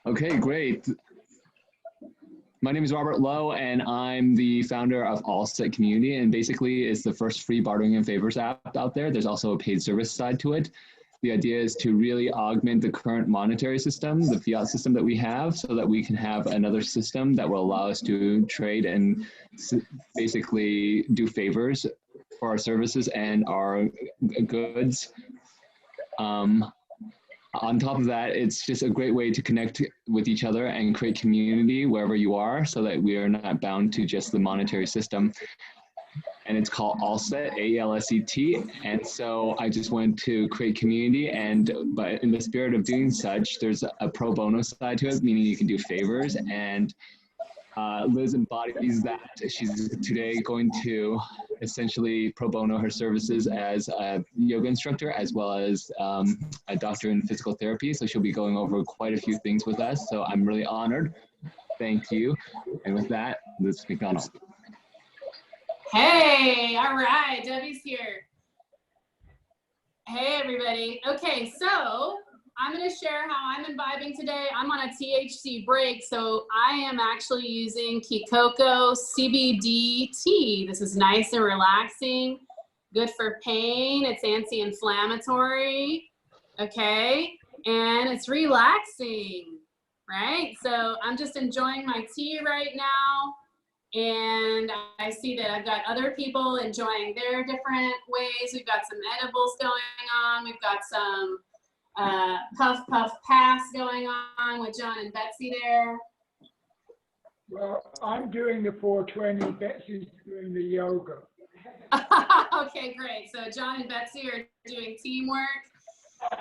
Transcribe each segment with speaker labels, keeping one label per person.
Speaker 1: Okay, great. My name is Robert Lowe, and I'm the founder of Alset Community, and basically it's the first free bartering and favors app out there. There's also a paid service side to it. The idea is to really augment the current monetary system, the fiat system that we have, so that we can have another system that will allow us to trade and basically do favors for our services and our goods. On top of that, it's just a great way to connect with each other and create community wherever you are, so that we are not bound to just the monetary system. And it's called Alset, A-L-S-E-T. And so I just wanted to create community, but in the spirit of doing such, there's a pro bono side to it, meaning you can do favors. And Liz embodies that. She's today going to essentially pro bono her services as a yoga instructor, as well as a doctor in physical therapy. So she'll be going over quite a few things with us. So I'm really honored. Thank you. And with that, Liz McDonald.
Speaker 2: Hey, all right, Debbie's here. Hey, everybody. Okay, so I'm going to share how I'm imbibing today. I'm on a THC break, so I am actually using Kikoko CBD tea. This is nice and relaxing, good for pain. It's anti-inflammatory, okay? And it's relaxing, right? So I'm just enjoying my tea right now. And I see that I've got other people enjoying their different ways. We've got some edibles going on. We've got some puff, puff, pass going on with John and Betsy there.
Speaker 3: Well, I'm doing the 420, Betsy's doing the yoga.
Speaker 2: Okay, great. So John and Betsy are doing teamwork.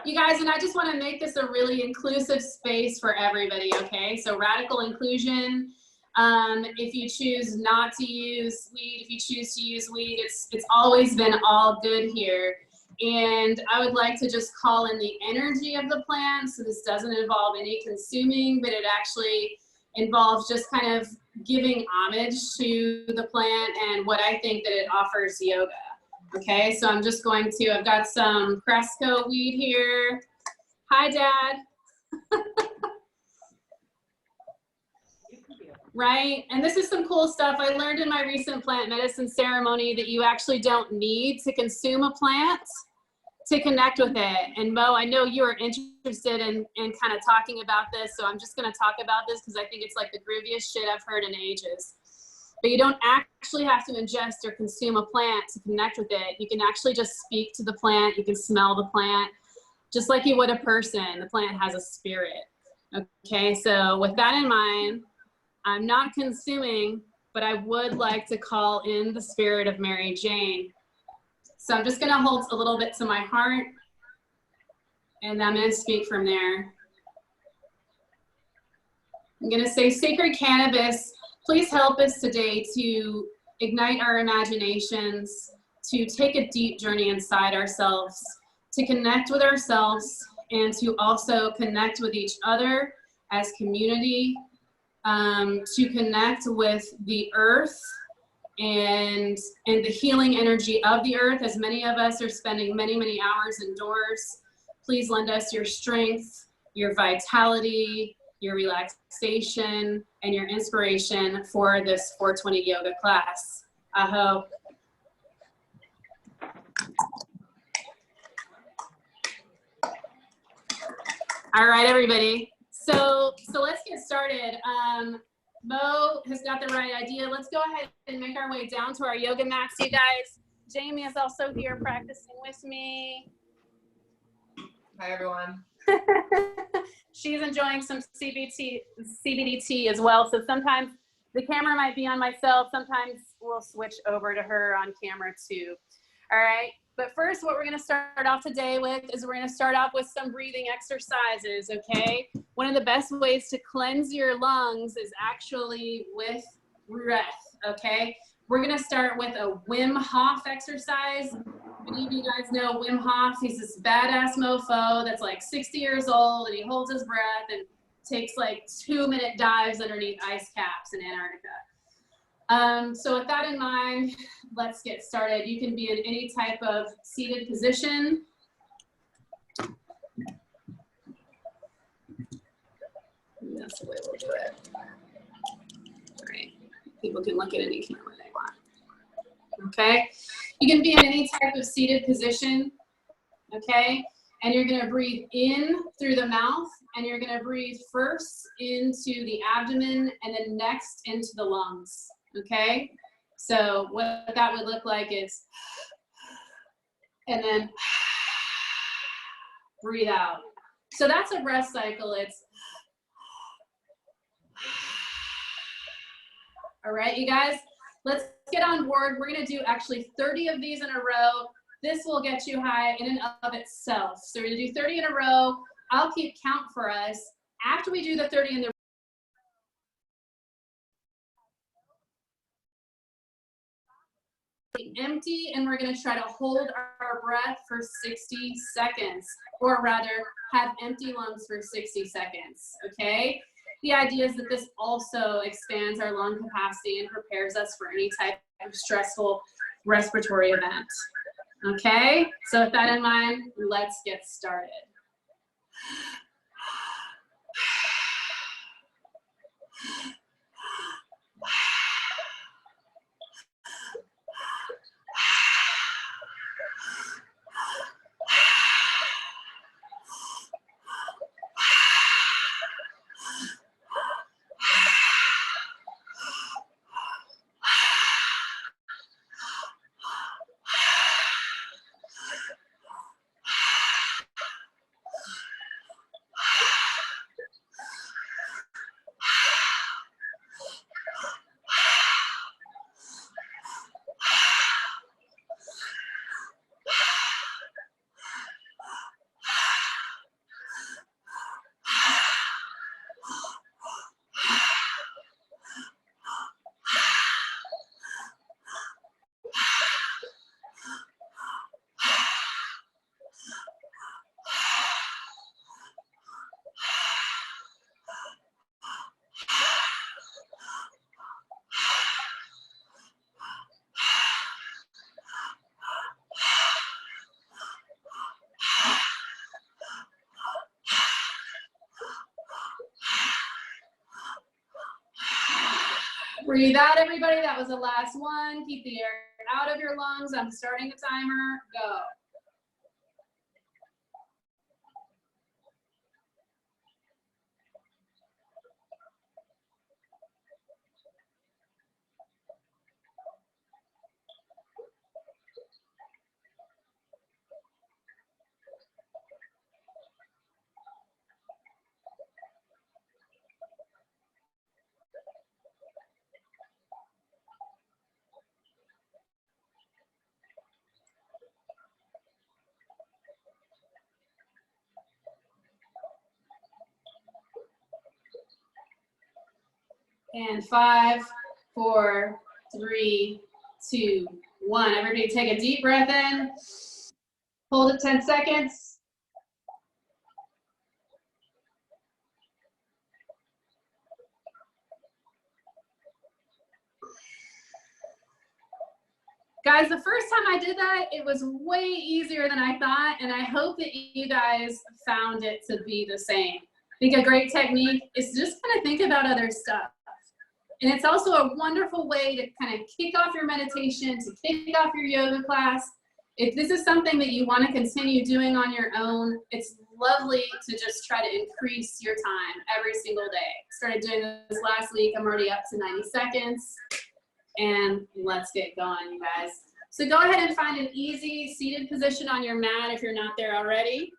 Speaker 2: You guys, and I just want to make this a really inclusive space for everybody, okay? So radical inclusion. If you choose not to use weed, if you choose to use weed, it's always been all good here. And I would like to just call in the energy of the plant. So this doesn't involve any consuming, but it actually involves just kind of giving homage to the plant and what I think that it offers yoga. Okay, so I'm just going to, I've got some Cresco weed here. Hi, Dad. Right, and this is some cool stuff. I learned in my recent plant medicine ceremony that you actually don't need to consume a plant to connect with it. And Mo, I know you are interested in kind of talking about this, so I'm just gonna talk about this because I think it's like the grooviest shit I've heard in ages. But you don't actually have to ingest or consume a plant to connect with it. You can actually just speak to the plant, you can smell the plant, just like you would a person. The plant has a spirit. Okay, so with that in mind, I'm not consuming, but I would like to call in the spirit of Mary Jane. So I'm just gonna hold a little bit to my heart, and I'm gonna speak from there. I'm gonna say, sacred cannabis, please help us today to ignite our imaginations, to take a deep journey inside ourselves, to connect with ourselves, and to also connect with each other as community, to connect with the earth and the healing energy of the earth, as many of us are spending many, many hours indoors. Please lend us your strength, your vitality, your relaxation, and your inspiration for this 420 yoga class. Aho. All right, everybody. So let's get started. Mo has got the right idea. Let's go ahead and make our way down to our yoga mats, you guys. Jamie is also here practicing with me.
Speaker 4: Hi, everyone.
Speaker 2: She's enjoying some CBD tea as well. So sometimes the camera might be on myself. Sometimes we'll switch over to her on camera too. All right. But first, what we're going to start off today with is we're going to start off with some breathing exercises, okay? One of the best ways to cleanse your lungs is actually with breath, okay? We're going to start with a Wim Hof exercise. Many of you guys know Wim Hof. He's this badass mofo that's like 60 years old, and he holds his breath and takes like 2-minute dives underneath ice caps in Antarctica. So with that in mind, let's get started. You can be in any type of seated position. that's the way we'll do it. All right, people can look at any camera they want. Okay, you can be in any type of seated position, okay? And you're gonna breathe in through the mouth, and you're gonna breathe first into the abdomen and then next into the lungs, okay? So what that would look like is, and then breathe out. So that's a breath cycle. It's, all right, you guys, let's get on board. We're gonna do actually 30 of these in a row. This will get you high in and of itself. So we're gonna do 30 in a row. I'll keep count for us. After we do the 30 in the empty, and we're gonna try to hold our breath for 60 seconds, or rather have empty lungs for 60 seconds, okay? The idea is that this also expands our lung capacity and prepares us for any type of stressful respiratory event, okay? So with that in mind, let's get started. Breathe out, everybody. That was the last one. Keep the air out of your lungs. I'm starting the timer. Go. And 5, 4, 3, 2, 1. Everybody take a deep breath in. Hold it 10 seconds. Guys, the first time I did that, it was way easier than I thought, and I hope that you guys found it to be the same. I think a great technique is just kind of think about other stuff. And it's also a wonderful way to kind of kick off your meditation, to kick off your yoga class. If this is something that you want to continue doing on your own, it's lovely to just try to increase your time every single day. Started doing this last week. I'm already up to 90 seconds. And let's get going, you guys. So go ahead and find an easy seated position on your mat if you're not there already.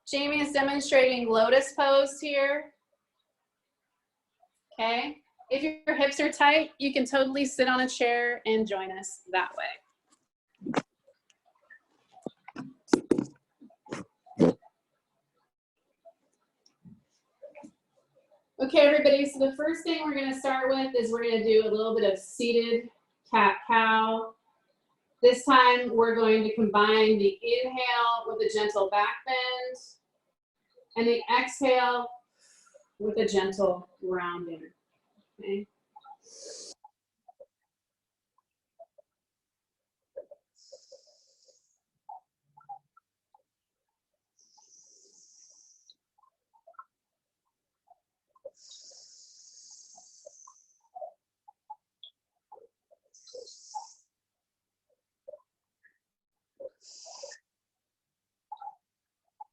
Speaker 2: Jamie is demonstrating lotus pose here. Okay. If your hips are tight, you can totally sit on a chair and join us that way. Okay, everybody, so the first thing we're going to start with is we're going to do a little bit of seated cat-cow. This time, we're going to combine the inhale with a gentle back bend and the exhale with a gentle rounding. Okay.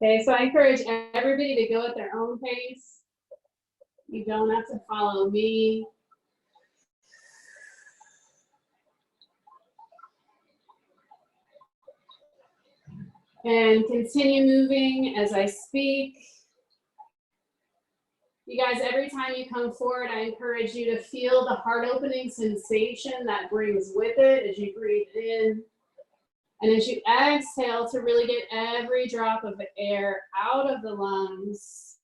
Speaker 2: Okay, so I encourage everybody to go at their own pace. You don't have to follow me. And continue moving as I speak. You guys, every time you come forward, I encourage you to feel the heart opening sensation that brings with it as you breathe in. And as you exhale, to really get every drop of air out of the lungs,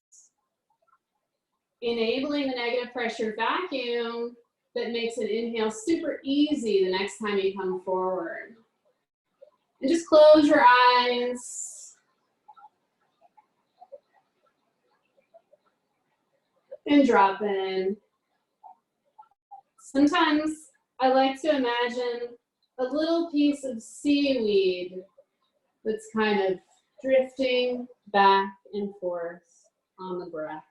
Speaker 2: enabling the negative pressure vacuum that makes an inhale super easy the next time you come forward. And just close your eyes. And drop in. Sometimes I like to imagine a little piece of seaweed that's kind of drifting back and forth on the breath.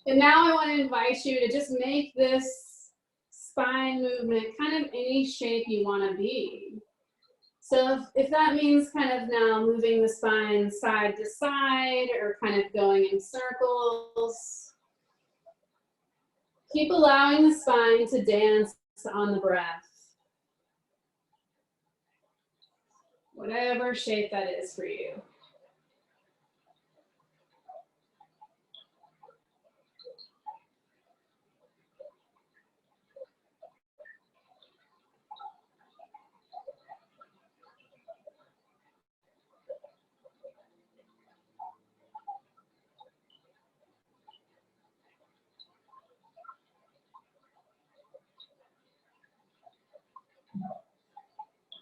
Speaker 2: And now I want to invite you to just make this spine movement kind of any shape you want to be. So if that means kind of now moving the spine side to side or kind of going in circles, keep allowing the spine to dance on the breath. Whatever shape that is for you.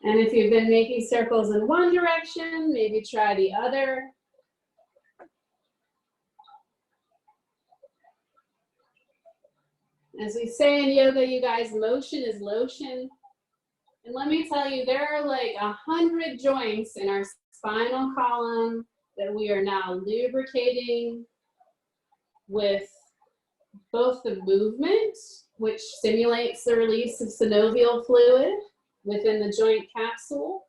Speaker 2: And if you've been making circles in one direction, maybe try the other. As we say in yoga, you guys, motion is lotion. And let me tell you, there are like 100 joints in our spinal column that we are now lubricating with both the movement, which stimulates the release of synovial fluid within the joint capsule,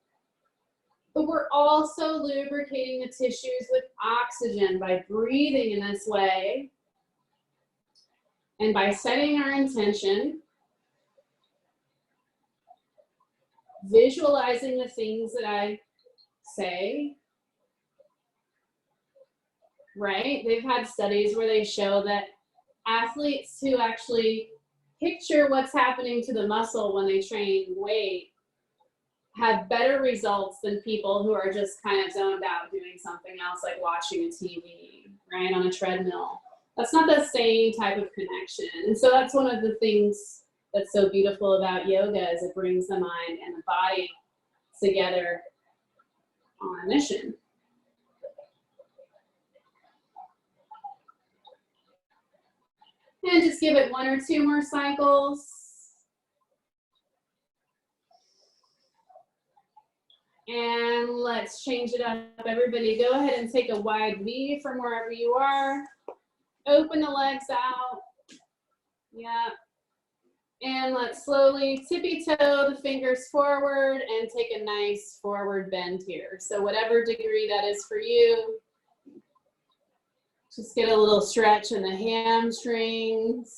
Speaker 2: but we're also lubricating the tissues with oxygen by breathing in this way and by setting our intention, visualizing the things that I say, right? They've had studies where they show that athletes who actually picture what's happening to the muscle when they train weight have better results than people who are just kind of zoned out doing something else like watching a TV, right, on a treadmill. That's not the same type of connection. And so that's one of the things that's so beautiful about yoga is it brings the mind and the body together on a mission. And just give it 1 or 2 more cycles. And let's change it up. Everybody go ahead and take a wide V from wherever you are. Open the legs out. Yeah. And let's slowly tippy toe the fingers forward and take a nice forward bend here. So whatever degree that is for you. Just get a little stretch in the hamstrings.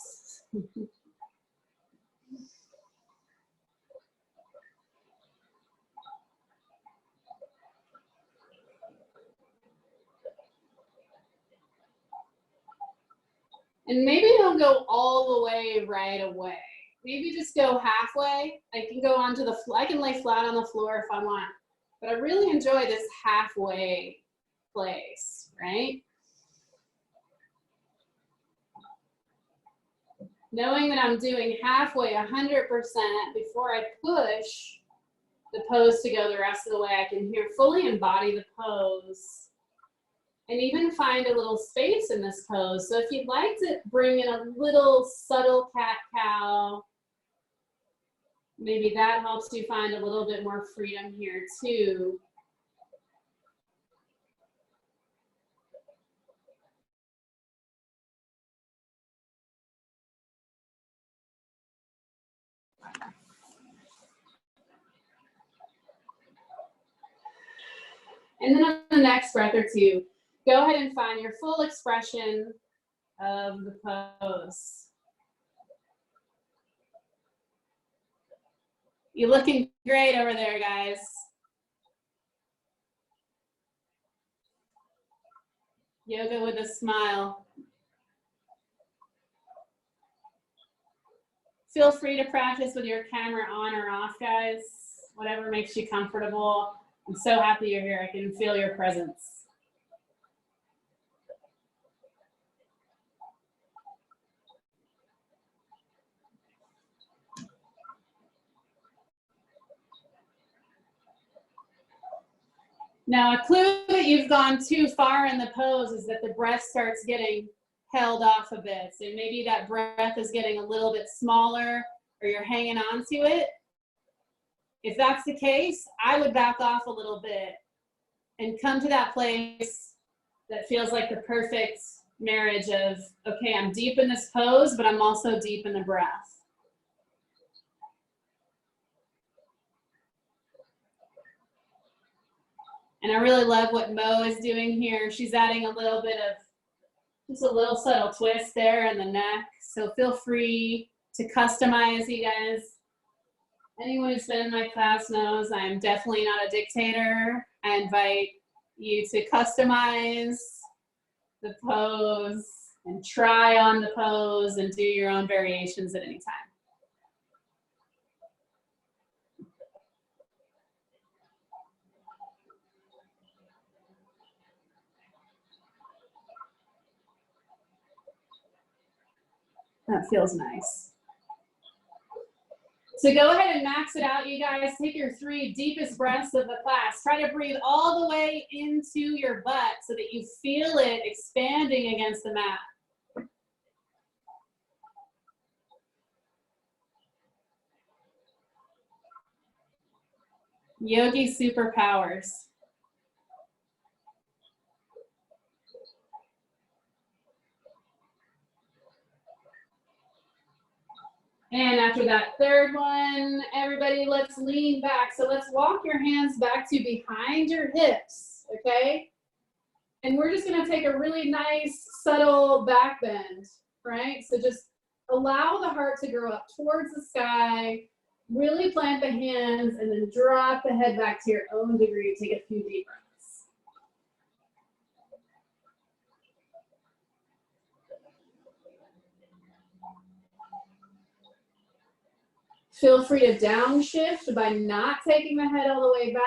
Speaker 2: And maybe don't go all the way right away. Maybe just go halfway. I can go onto the I can lay flat on the floor if I want. But I really enjoy this halfway place, right? Knowing that I'm doing halfway 100% before I push the pose to go the rest of the way, I can here fully embody the pose and even find a little space in this pose. So if you'd like to bring in a little subtle cat-cow, maybe that helps you find a little bit more freedom here too. And then on the next breath or two, go ahead and find your full expression of the pose. You're looking great over there, guys. Yoga with a smile. Feel free to practice with your camera on or off, guys. Whatever makes you comfortable. I'm so happy you're here. I can feel your presence. Now, a clue that you've gone too far in the pose is that the breath starts getting held off a bit. So maybe that breath is getting a little bit smaller or you're hanging on to it. If that's the case, I would back off a little bit and come to that place that feels like the perfect marriage of, okay, I'm deep in this pose, but I'm also deep in the breath. And I really love what Mo is doing here. She's adding a little bit of, just a little subtle twist there in the neck. So feel free to customize, you guys. Anyone who's been in my class knows I'm definitely not a dictator. I invite you to customize the pose and try on the pose and do your own variations at any time. That feels nice. So go ahead and max it out, you guys. Take your 3 deepest breaths of the class. Try to breathe all the way into your butt so that you feel it expanding against the mat. Yogi superpowers. And after that third one, everybody, let's lean back. So let's walk your hands back to behind your hips, okay? And we're just gonna take a really nice, subtle back bend, right? So just allow the heart to grow up towards the sky, really plant the hands, and then drop the head back to your own degree. Take a few deep breaths. Feel free to downshift by not taking the head all the way back,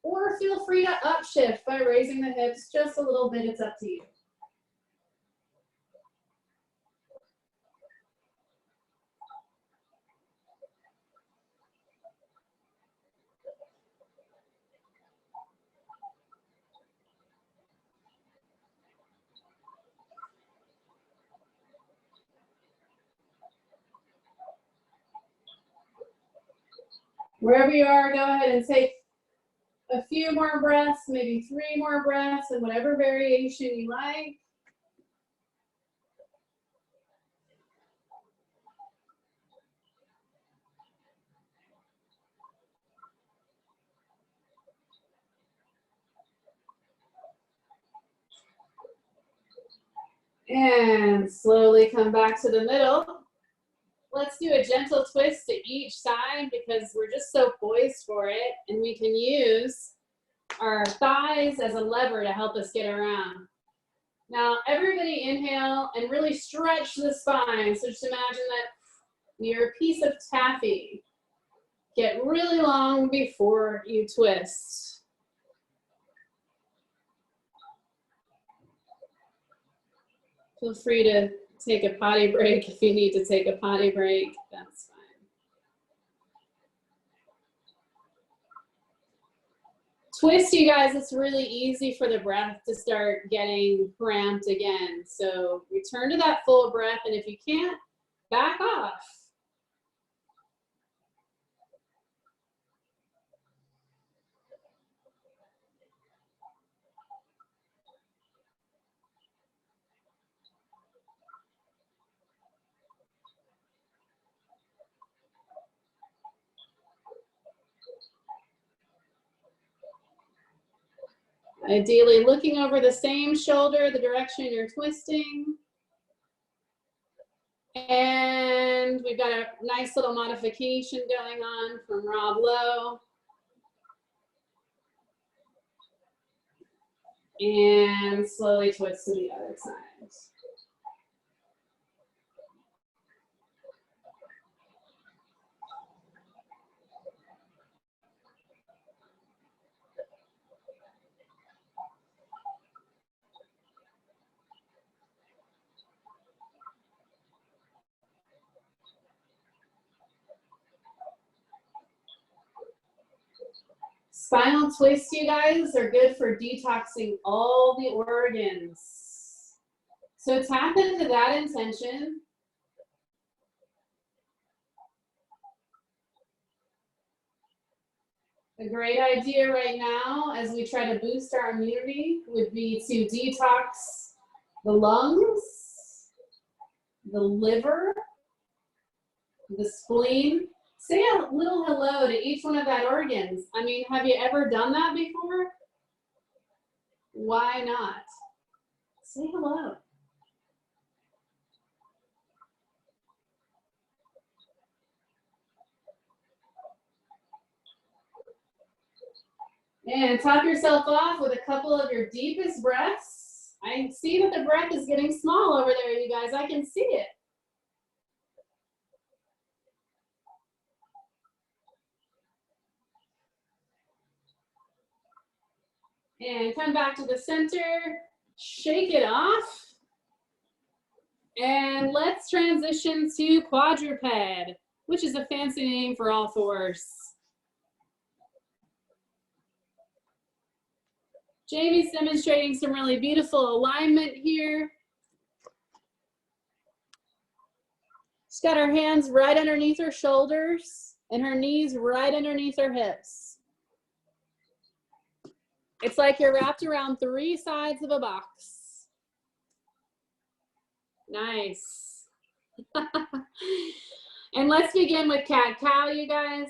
Speaker 2: or feel free to upshift by raising the hips just a little bit. It's up to you. Wherever you are, go ahead and take a few more breaths, maybe 3 more breaths, and whatever variation you like. And slowly come back to the middle. Let's do a gentle twist to each side because we're just so poised for it, and we can use our thighs as a lever to help us get around. Now, everybody inhale and really stretch the spine. So just imagine that you're a piece of taffy. Get really long before you twist. Feel free to take a potty break if you need to take a potty break. That's fine. Twist, you guys, it's really easy for the breath to start getting cramped again. So return to that full breath, and if you can't, back off. Ideally looking over the same shoulder, the direction you're twisting. And we've got a nice little modification going on from Rob Lowe. And slowly twist to the other side. Spinal twists, you guys, are good for detoxing all the organs. So tap into that intention. A great idea right now, as we try to boost our immunity, would be to detox the lungs, the liver, the spleen. Say a little hello to each one of that organs. I mean, have you ever done that before? Why not? Say hello. And top yourself off with a couple of your deepest breaths. I see that the breath is getting small over there, you guys. I can see it. And come back to the center, shake it off. And let's transition to quadruped, which is a fancy name for all fours. Jamie's demonstrating some really beautiful alignment here. She's got her hands right underneath her shoulders and her knees right underneath her hips. It's like you're wrapped around 3 sides of a box. Nice. And let's begin with cat-cow, you guys.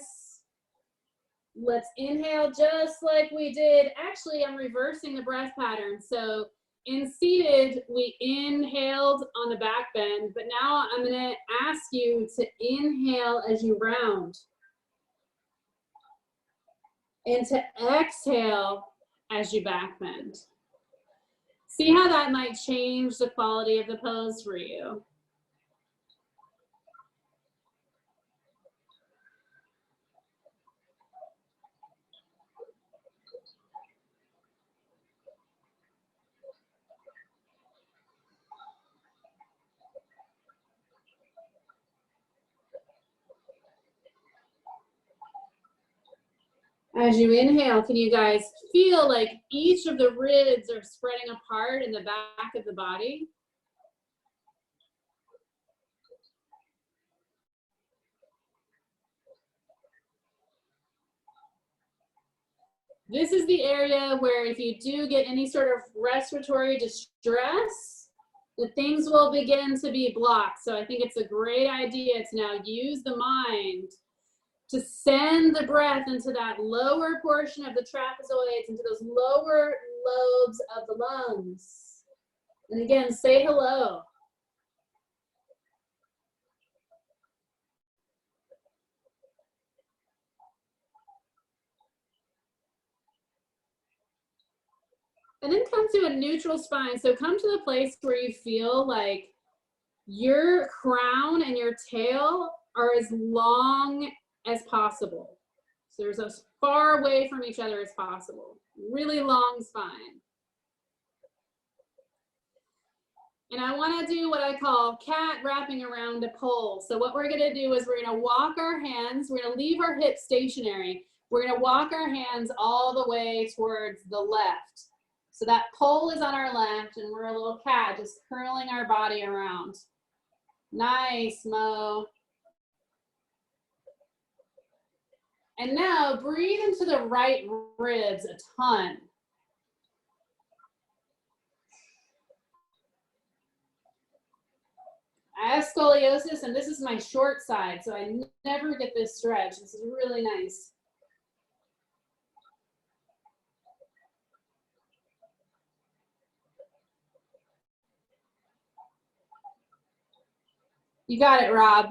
Speaker 2: Let's inhale just like we did. Actually, I'm reversing the breath pattern. So in seated, we inhaled on the back bend, but now I'm gonna ask you to inhale as you round. And to exhale as you back bend. See how that might change the quality of the pose for you. As you inhale, can you guys feel like each of the ribs are spreading apart in the back of the body? This is the area where if you do get any sort of respiratory distress, the things will begin to be blocked. So I think it's a great idea to now use the mind to send the breath into that lower portion of the trapezoids, into those lower lobes of the lungs. And again, say hello. And then come to a neutral spine. So come to the place where you feel like your crown and your tail are as long as possible. So there's as far away from each other as possible. Really long spine. And I want to do what I call cat wrapping around a pole. So what we're going to do is we're going to walk our hands. We're going to leave our hips stationary. We're going to walk our hands all the way towards the left. So that pole is on our left and we're a little cat just curling our body around. Nice, Mo. And now breathe into the right ribs a ton. I have scoliosis and this is my short side, so I never get this stretch. This is really nice. You got it, Rob.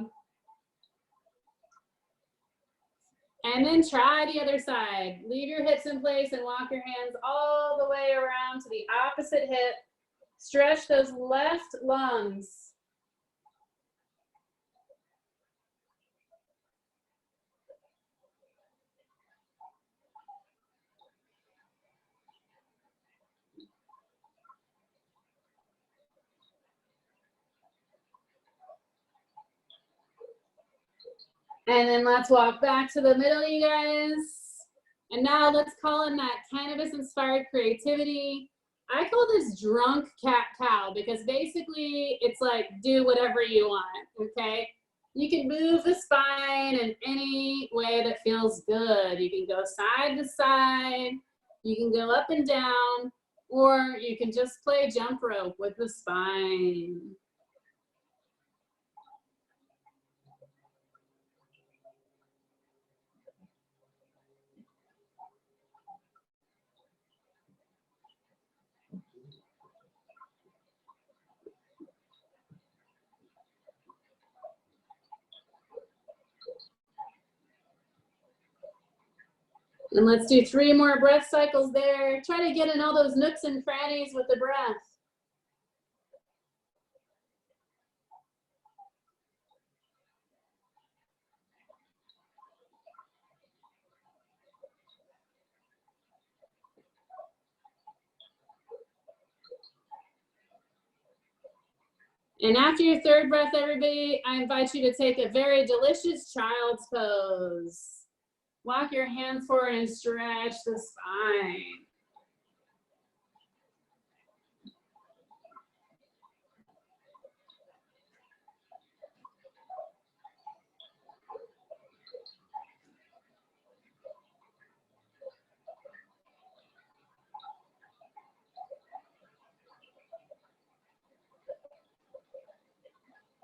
Speaker 2: And then try the other side. Leave your hips in place and walk your hands all the way around to the opposite hip. Stretch those left lungs. And then let's walk back to the middle, you guys. And now let's call in that cannabis-inspired creativity. I call this drunk cat-cow because basically it's like do whatever you want, okay? You can move the spine in any way that feels good. You can go side to side, you can go up and down, or you can just play jump rope with the spine. And let's do 3 more breath cycles there. Try to get in all those nooks and crannies with the breath. And after your 3rd breath, everybody, I invite you to take a very delicious child's pose. Walk your hands forward and stretch the spine.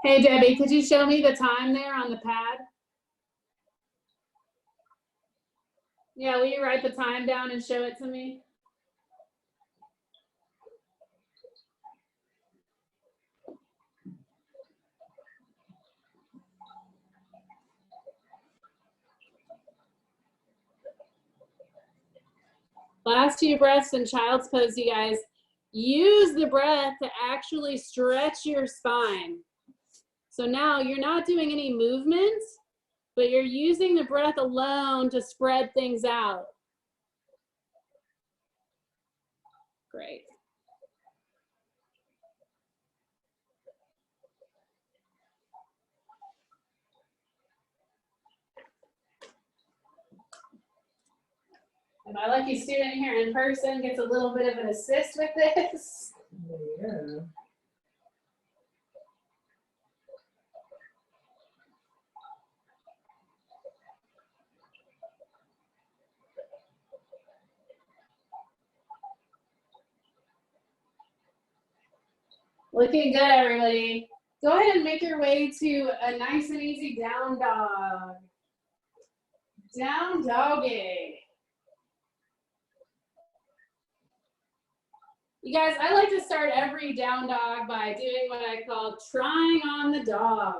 Speaker 2: Hey, Debbie, could you show me the time there on the pad? Yeah, will you write the time down and show it to me? Last few breaths in child's pose, you guys. Use the breath to actually stretch your spine. So now you're not doing any movement, but you're using the breath alone to spread things out. Great. And my lucky student here in person gets a little bit of an assist with this.
Speaker 4: Yeah.
Speaker 2: Looking good, everybody. Go ahead and make your way to a nice and easy down dog. Down doggy. You guys, I like to start every down dog by doing what I call trying on the dog,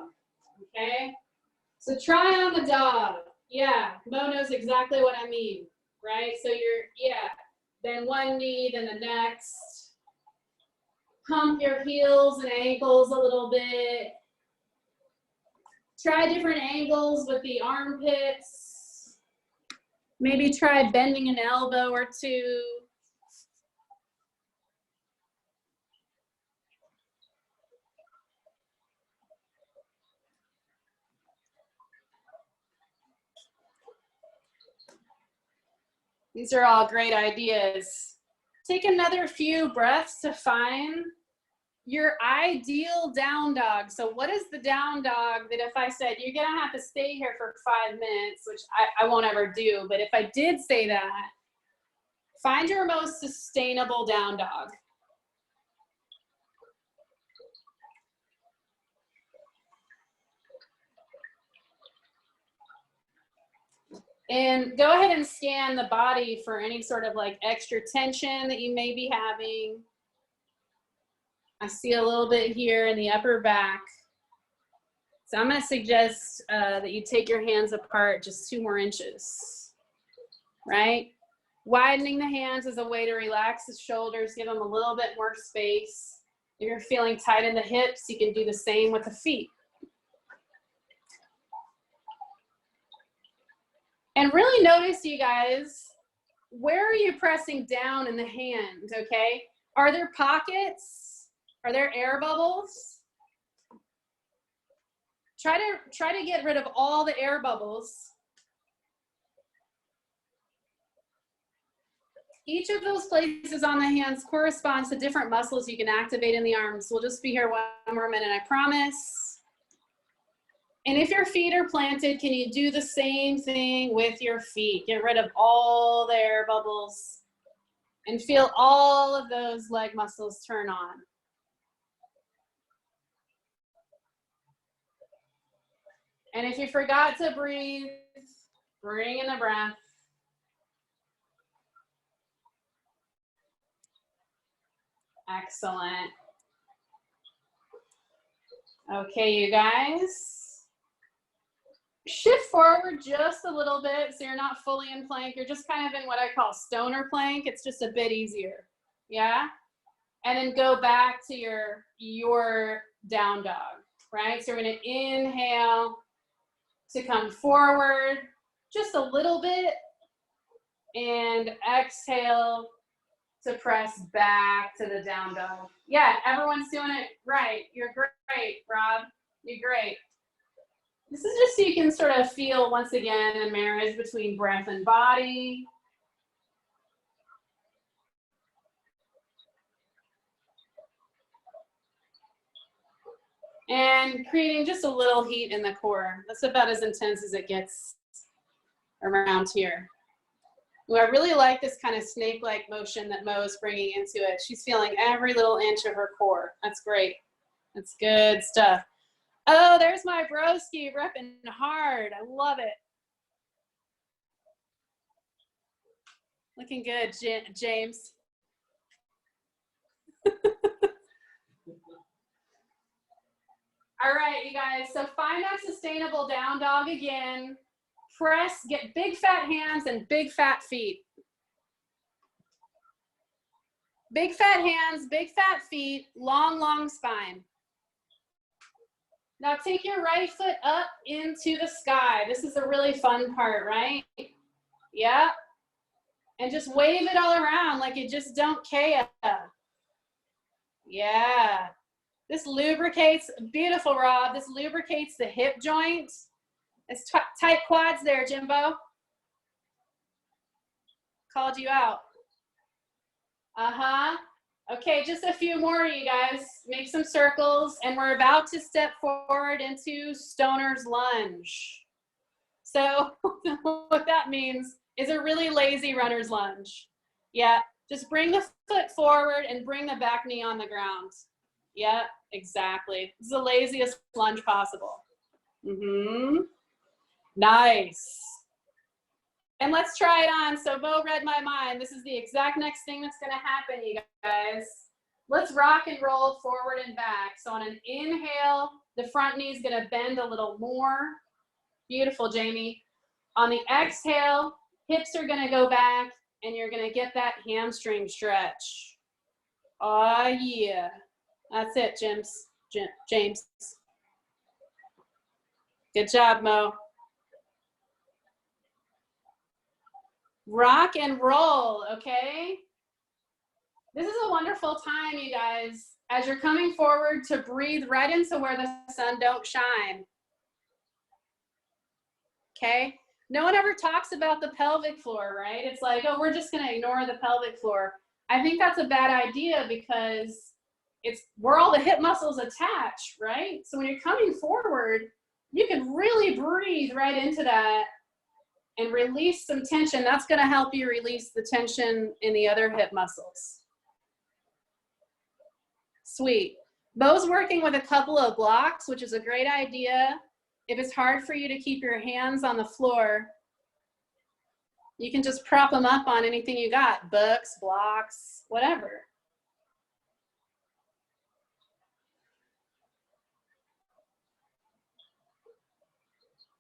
Speaker 2: okay? So try on the dog. Yeah, Mo knows exactly what I mean, right? So then one knee, then the next. Pump your heels and ankles a little bit. Try different angles with the armpits. Maybe try bending an elbow or two. These are all great ideas. Take another few breaths to find your ideal down dog. So what is the down dog that if I said, you're gonna have to stay here for 5 minutes, which I won't ever do, but if I did say that, find your most sustainable down dog. And go ahead and scan the body for any sort of like extra tension that you may be having. I see a little bit here in the upper back. So I'm going to suggest that you take your hands apart just 2 more inches, right? Widening the hands is a way to relax the shoulders, give them a little bit more space. If you're feeling tight in the hips, you can do the same with the feet. And really notice, you guys, where are you pressing down in the hand, okay? Are there pockets? Are there air bubbles? Try to get rid of all the air bubbles. Each of those places on the hands corresponds to different muscles you can activate in the arms. We'll just be here 1 more minute, I promise. And if your feet are planted, can you do the same thing with your feet? Get rid of all the air bubbles and feel all of those leg muscles turn on. And if you forgot to breathe, bring in the breath. Excellent. Okay, you guys. Shift forward just a little bit so you're not fully in plank. You're just kind of in what I call stoner plank. It's just a bit easier. Yeah? And then go back to your down dog, right? So we're going to inhale to come forward just a little bit and exhale to press back to the down dog. Yeah, everyone's doing it right. You're great, Rob. You're great. This is just so you can sort of feel, once again, a marriage between breath and body. And creating just a little heat in the core. That's about as intense as it gets around here. Ooh, I really like this kind of snake-like motion that Mo is bringing into it. She's feeling every little inch of her core. That's great. That's good stuff. Oh, there's my broski repping hard. I love it. Looking good, James. All right, you guys. So find that sustainable down dog again. Press, get big fat hands and big fat feet. Big fat hands, big fat feet, long, long spine. Now take your right foot up into the sky. This is a really fun part, right? Yeah. And just wave it all around like you just don't care. Yeah. This lubricates, beautiful, Rob. This lubricates the hip joint. It's tight quads there, Jimbo. Called you out. Uh-huh. Okay, just a few more, you guys. Make some circles, and we're about to step forward into stoner's lunge. So what that means is a really lazy runner's lunge. Yeah, just bring the foot forward and bring the back knee on the ground. Yeah, exactly. This is the laziest lunge possible. Mm-hmm. Nice. And let's try it on. So Bo read my mind. This is the exact next thing that's going to happen, you guys. Let's rock and roll forward and back. So on an inhale, the front knee is going to bend a little more. Beautiful, Jamie. On the exhale, hips are going to go back, and you're going to get that hamstring stretch. Oh, yeah. That's it, James. Good job, Mo. Rock and roll, okay? This is a wonderful time, you guys, as you're coming forward to breathe right into where the sun don't shine. Okay? No one ever talks about the pelvic floor, right? It's like, oh, we're just gonna ignore the pelvic floor. I think that's a bad idea because it's where all the hip muscles attach, right? So when you're coming forward, you can really breathe right into that and release some tension. That's gonna help you release the tension in the other hip muscles. Sweet. Bo's working with a couple of blocks, which is a great idea. If it's hard for you to keep your hands on the floor, you can just prop them up on anything you got, books, blocks, whatever.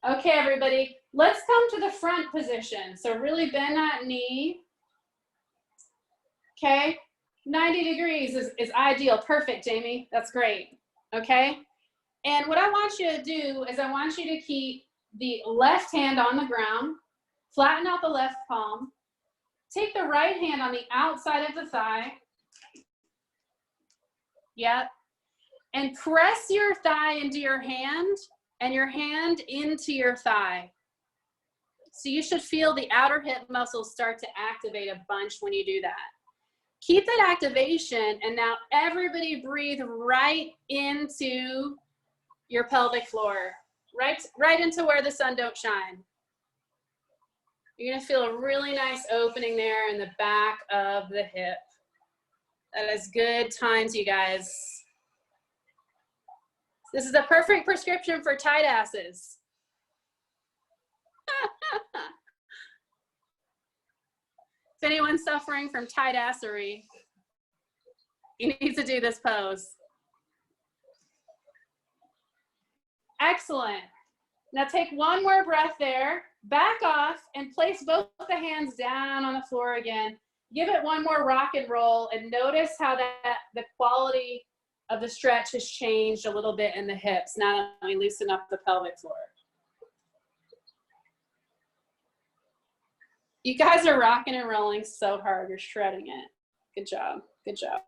Speaker 2: Okay, everybody, let's come to the front position. So really bend that knee. Okay, 90 degrees is ideal. Perfect, Jamie. That's great. Okay, and what I want you to do is I want you to keep the left hand on the ground, flatten out the left palm, take the right hand on the outside of the thigh. Yep. And press your thigh into your hand and your hand into your thigh. So you should feel the outer hip muscles start to activate a bunch when you do that. Keep that activation, and now everybody breathe right into your pelvic floor, right into where the sun don't shine. You're gonna feel a really nice opening there in the back of the hip. That is good times, you guys. This is the perfect prescription for tight asses. If anyone's suffering from tight assery, you need to do this pose. Excellent. Now take one more breath there, back off, and place both the hands down on the floor again. Give it one more rock and roll, and notice how the quality of the stretch has changed a little bit in the hips now that we loosen up the pelvic floor. You guys are rocking and rolling so hard. You're shredding it. Good job. Good job.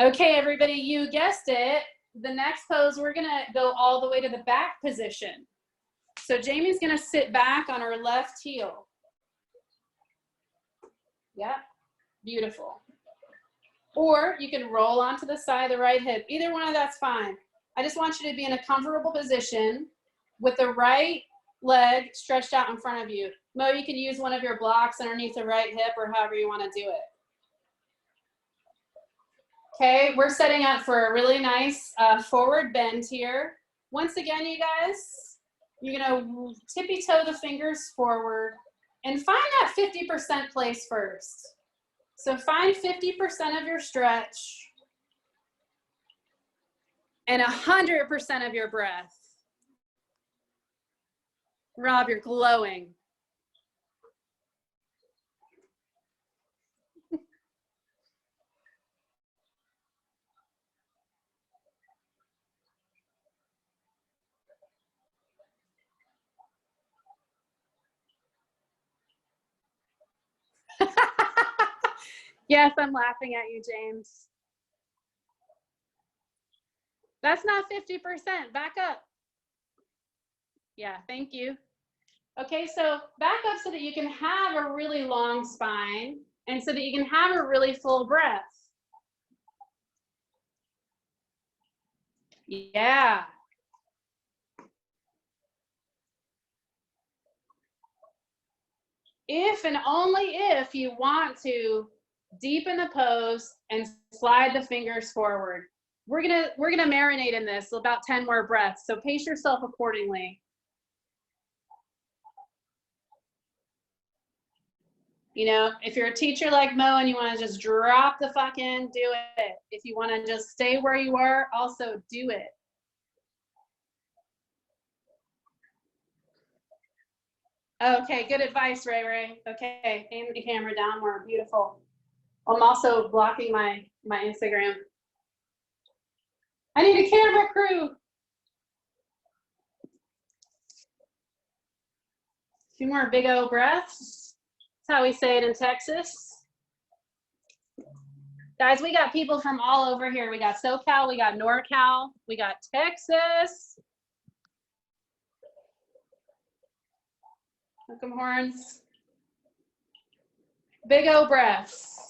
Speaker 2: Okay, everybody, you guessed it. The next pose, we're gonna go all the way to the back position. So Jamie's gonna sit back on her left heel. Yep, beautiful. Or you can roll onto the side of the right hip. Either one of that's fine. I just want you to be in a comfortable position with the right leg stretched out in front of you. Mo, you can use one of your blocks underneath the right hip or however you want to do it. Okay, we're setting up for a really nice forward bend here. Once again, you guys, you're gonna tippy toe the fingers forward and find that 50% place first. So find 50% of your stretch and 100% of your breath. Rob, you're glowing. Yes, I'm laughing at you, James. That's not 50%. Back up. Yeah, thank you. Okay, so back up so that you can have a really long spine and so that you can have a really full breath. Yeah. If and only if you want to deepen the pose and slide the fingers forward. We're gonna marinate in this about 10 more breaths, so pace yourself accordingly. You know, if you're a teacher like Mo and you want to just drop the fuck in, do it. If you want to just stay where you are, also do it. Okay, good advice, Ray Ray. Okay, aim the camera down more. Beautiful. I'm also blocking my Instagram. I need a camera crew. Two more big O breaths. That's how we say it in Texas. Guys, we got people from all over here. We got SoCal, we got NorCal, we got Texas. Hook 'em horns. Big O breaths.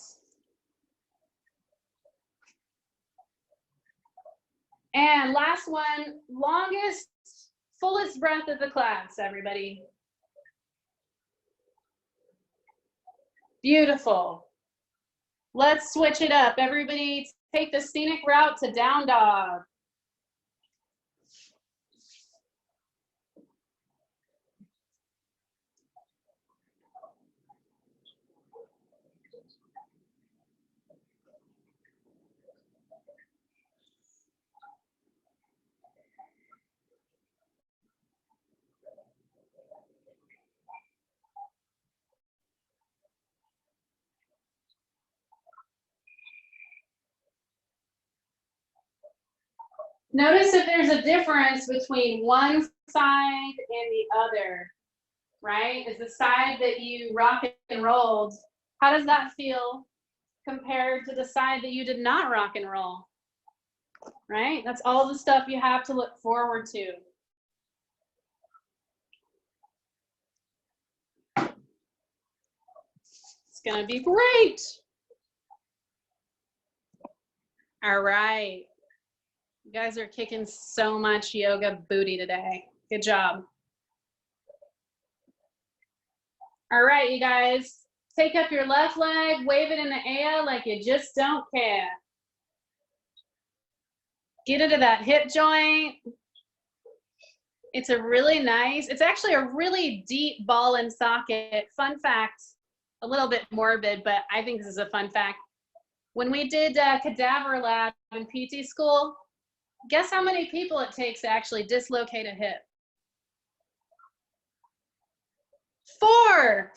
Speaker 2: And last one, longest, fullest breath of the class, everybody. Beautiful. Let's switch it up. Everybody take the scenic route to down dog. Notice if there's a difference between one side and the other, right? Is the side that you rock and rolled, how does that feel compared to the side that you did not rock and roll, right? That's all the stuff you have to look forward to. It's gonna be great. All right. You guys are kicking so much yoga booty today. Good job. All right, you guys. Take up your left leg, wave it in the air like you just don't care. Get into that hip joint. It's a really nice, it's actually a really deep ball and socket. Fun fact, a little bit morbid, but I think this is a fun fact. When we did cadaver lab in PT school, guess how many people it takes to actually dislocate a hip? 4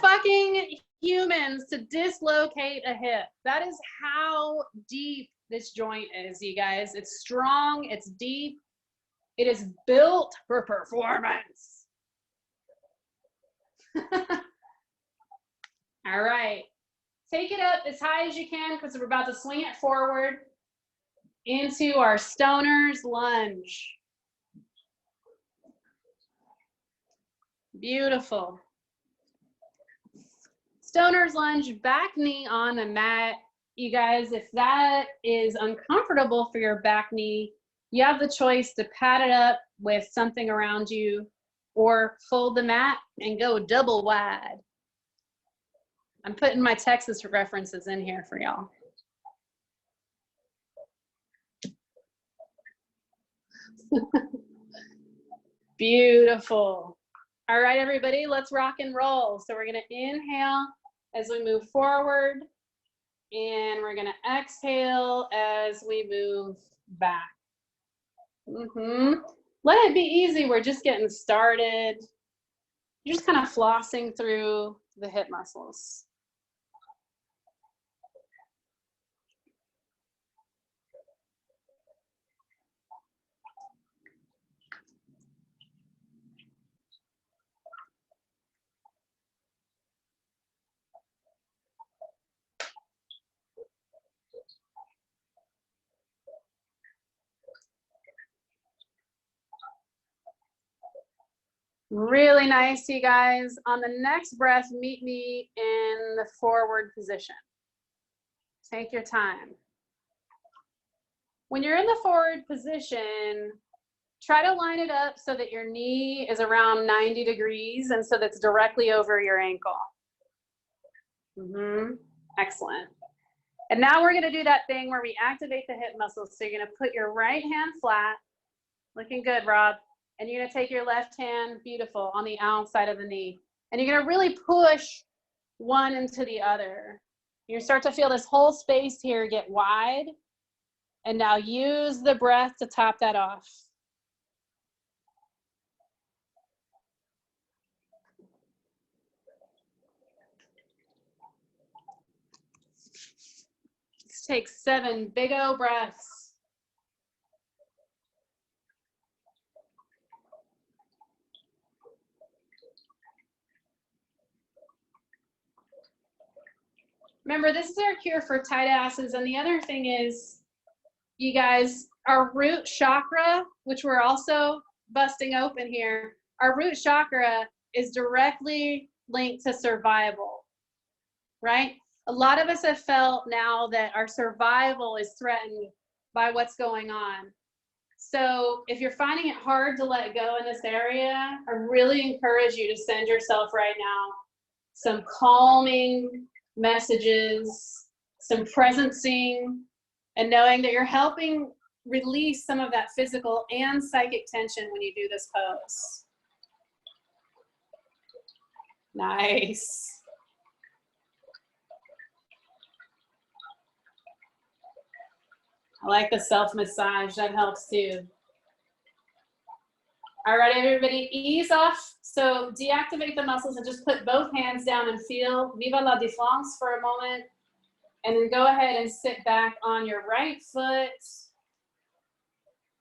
Speaker 2: fucking humans to dislocate a hip. That is how deep this joint is, you guys. It's strong, it's deep. It is built for performance. All right. Take it up as high as you can because we're about to swing it forward into our stoner's lunge. Beautiful. Stoner's lunge, back knee on the mat. You guys, if that is uncomfortable for your back knee, you have the choice to pad it up with something around you or fold the mat and go double wide. I'm putting my Texas references in here for y'all. Beautiful. All right, everybody, let's rock and roll. So we're gonna inhale as we move forward, and we're gonna exhale as we move back. Let it be easy, we're just getting started. You're just kind of flossing through the hip muscles. Really nice, you guys. On the next breath, meet me in the forward position. Take your time. When you're in the forward position, try to line it up so that your knee is around 90 degrees and so that's directly over your ankle. Excellent. And now we're gonna do that thing where we activate the hip muscles. So you're gonna put your right hand flat, looking good, Rob. And you're gonna take your left hand, beautiful, on the outside of the knee. And you're gonna really push one into the other. You start to feel this whole space here get wide. And now use the breath to top that off. Let's take 7 big O breaths. Remember, this is our cure for tight asses. And the other thing is, you guys, our root chakra, which we're also busting open here, our root chakra is directly linked to survival, right? A lot of us have felt now that our survival is threatened by what's going on. So if you're finding it hard to let go in this area, I really encourage you to send yourself right now some calming messages, some presencing, and knowing that you're helping release some of that physical and psychic tension when you do this pose. Nice. I like the self-massage, that helps too. All right, everybody, ease off. So deactivate the muscles and just put both hands down and feel Viva la Défense for a moment. And then go ahead and sit back on your right foot.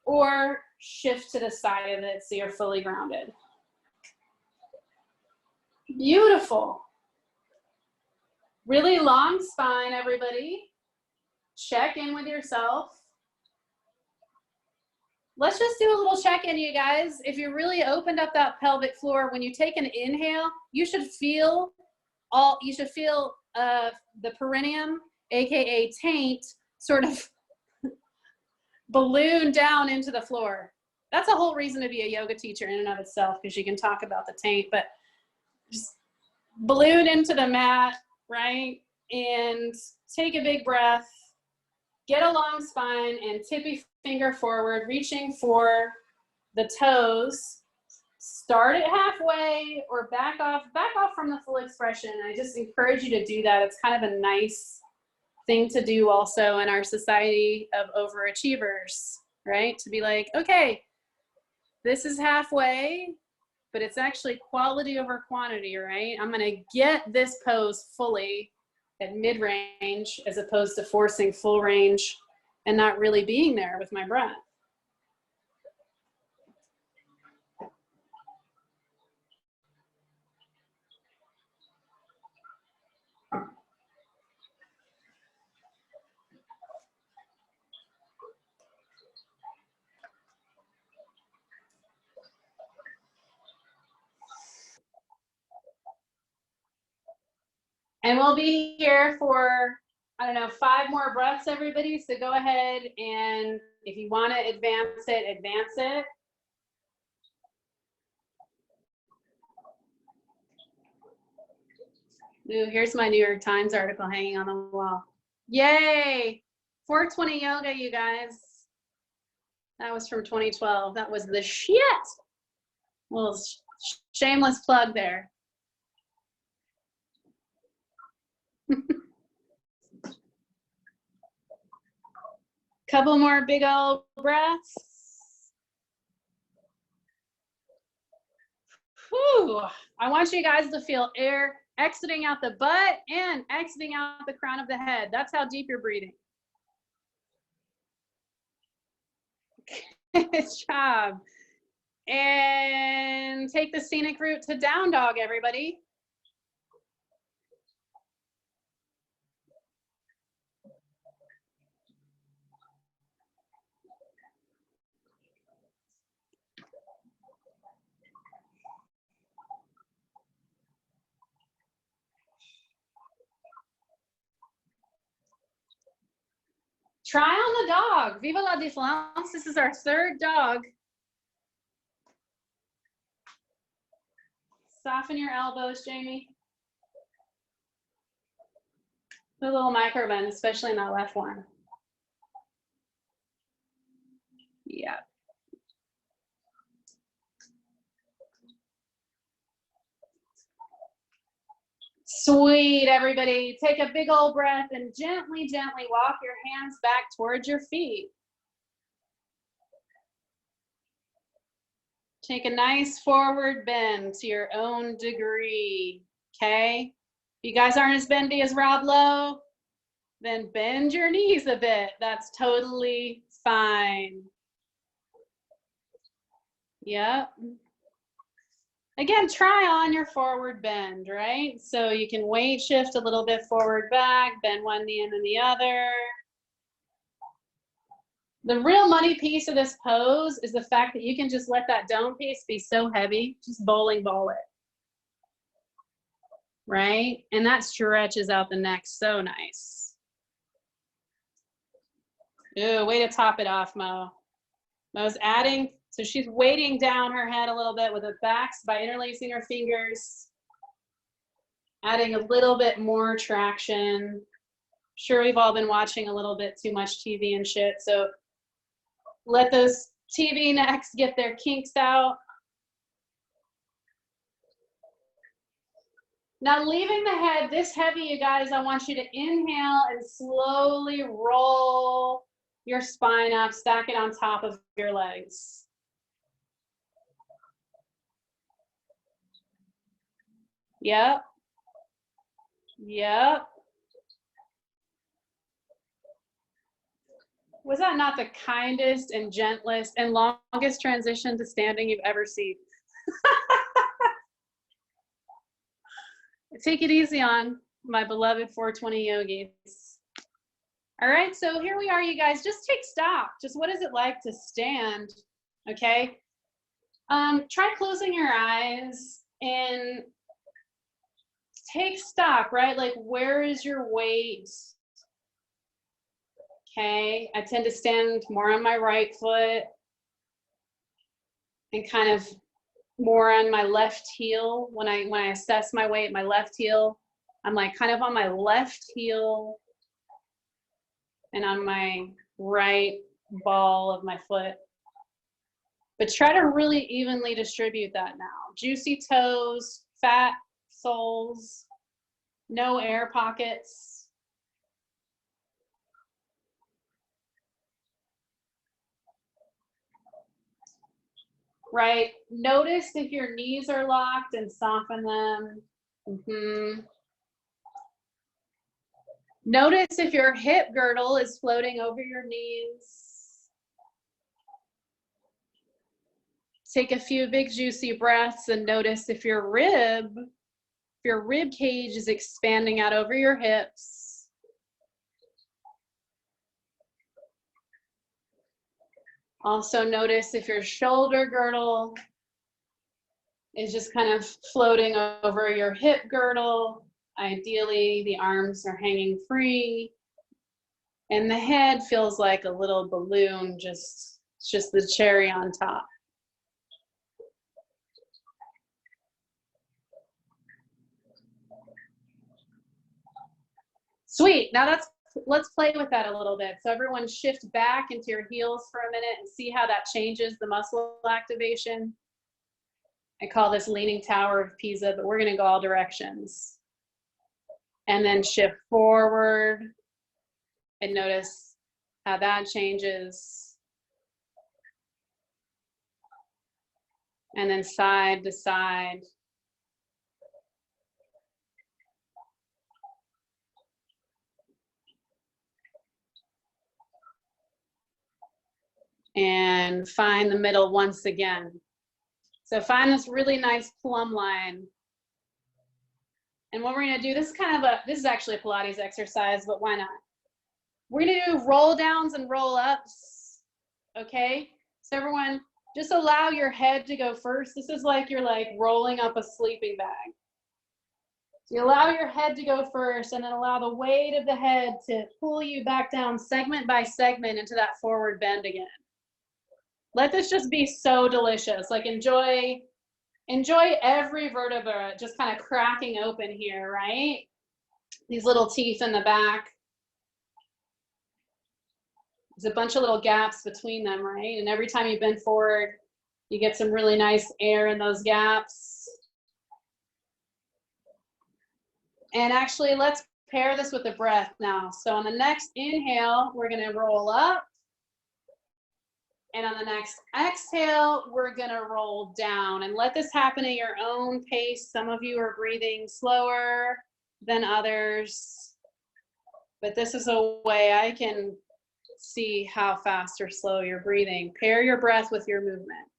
Speaker 2: or shift to the side of it so you're fully grounded. Beautiful. Really long spine, everybody. Check in with yourself. Let's just do a little check-in, you guys. If you really opened up that pelvic floor, when you take an inhale, you should feel the perineum, aka taint, sort of balloon down into the floor. That's a whole reason to be a yoga teacher in and of itself, because you can talk about the taint, but just balloon into the mat, right? And take a big breath, get a long spine, and tippy finger forward, reaching for the toes. Start it halfway or back off from the full expression. I just encourage you to do that. It's kind of a nice thing to do also in our society of overachievers, right? To be like, okay, this is halfway, but it's actually quality over quantity, right? I'm gonna get this pose fully at mid-range as opposed to forcing full range and not really being there with my breath. And we'll be here for, I don't know, 5 more breaths, everybody. So go ahead, and if you want to advance it, advance it. Ooh, here's my New York Times article hanging on the wall. Yay! 420 yoga, you guys. That was from 2012. That was the shit. Well, shameless plug there. Couple more big old breaths. Whew. I want you guys to feel air exiting out the butt and exiting out the crown of the head. That's how deep you're breathing. Good job. And take the scenic route to down dog, everybody. Try on the dog. Viva la différence. This is our 3rd dog. Soften your elbows, Jamie. The little micro bend, especially in that left one. Yeah. Sweet, everybody. Take a big old breath and gently, gently walk your hands back towards your feet. Take a nice forward bend to your own degree, okay? If you guys aren't as bendy as Rob Lowe, then bend your knees a bit. That's totally fine. Yep. Again, try on your forward bend, right? So you can weight shift a little bit forward back, bend one knee and then the other. The real money piece of this pose is the fact that you can just let that dome piece be so heavy, just bowling ball it, right? And that stretches out the neck so nice. Ooh, way to top it off, Mo. Mo's adding, so she's weighting down her head a little bit with the backs by interlacing her fingers, adding a little bit more traction. Sure, we've all been watching a little bit too much TV and shit, so let those TV necks get their kinks out. Now, leaving the head this heavy, you guys, I want you to inhale and slowly roll your spine up, stack it on top of your legs. Yep. Yep. Was that not the kindest and gentlest and longest transition to standing you've ever seen? Take it easy on my beloved 420 yogis. All right, so here we are, you guys. Just take stock. Just what is it like to stand, okay? Try closing your eyes and take stock, right? Like, where is your weight? Okay, I tend to stand more on my right foot and kind of more on my left heel. When I assess my weight, my left heel, I'm like kind of on my left heel and on my right ball of my foot. But try to really evenly distribute that now. Juicy toes, fat soles, no air pockets. Right? Notice if your knees are locked and soften them. Notice if your hip girdle is floating over your knees. Take a few big juicy breaths and notice if your rib cage is expanding out over your hips. Also notice if your shoulder girdle is just kind of floating over your hip girdle. Ideally, the arms are hanging free. And the head feels like a little balloon, it's just the cherry on top. Sweet, now let's play with that a little bit. So everyone shift back into your heels for a minute and see how that changes the muscle activation. I call this leaning tower of Pisa, but we're gonna go all directions. And then shift forward and notice how that changes. And then side to side. And find the middle once again. So find this really nice plumb line. And what we're gonna do, this is actually a Pilates exercise, but why not? We're gonna do roll downs and roll ups, okay? So everyone, just allow your head to go first. This is like you're like rolling up a sleeping bag. So you allow your head to go first and then allow the weight of the head to pull you back down segment by segment into that forward bend again. Let this just be so delicious. Like enjoy every vertebra just kind of cracking open here, right? These little teeth in the back. There's a bunch of little gaps between them, right? And every time you bend forward, you get some really nice air in those gaps. And actually, let's pair this with the breath now. So on the next inhale, we're gonna roll up. And on the next exhale, we're gonna roll down and let this happen at your own pace. Some of you are breathing slower than others, but this is a way I can see how fast or slow you're breathing. Pair your breath with your movement.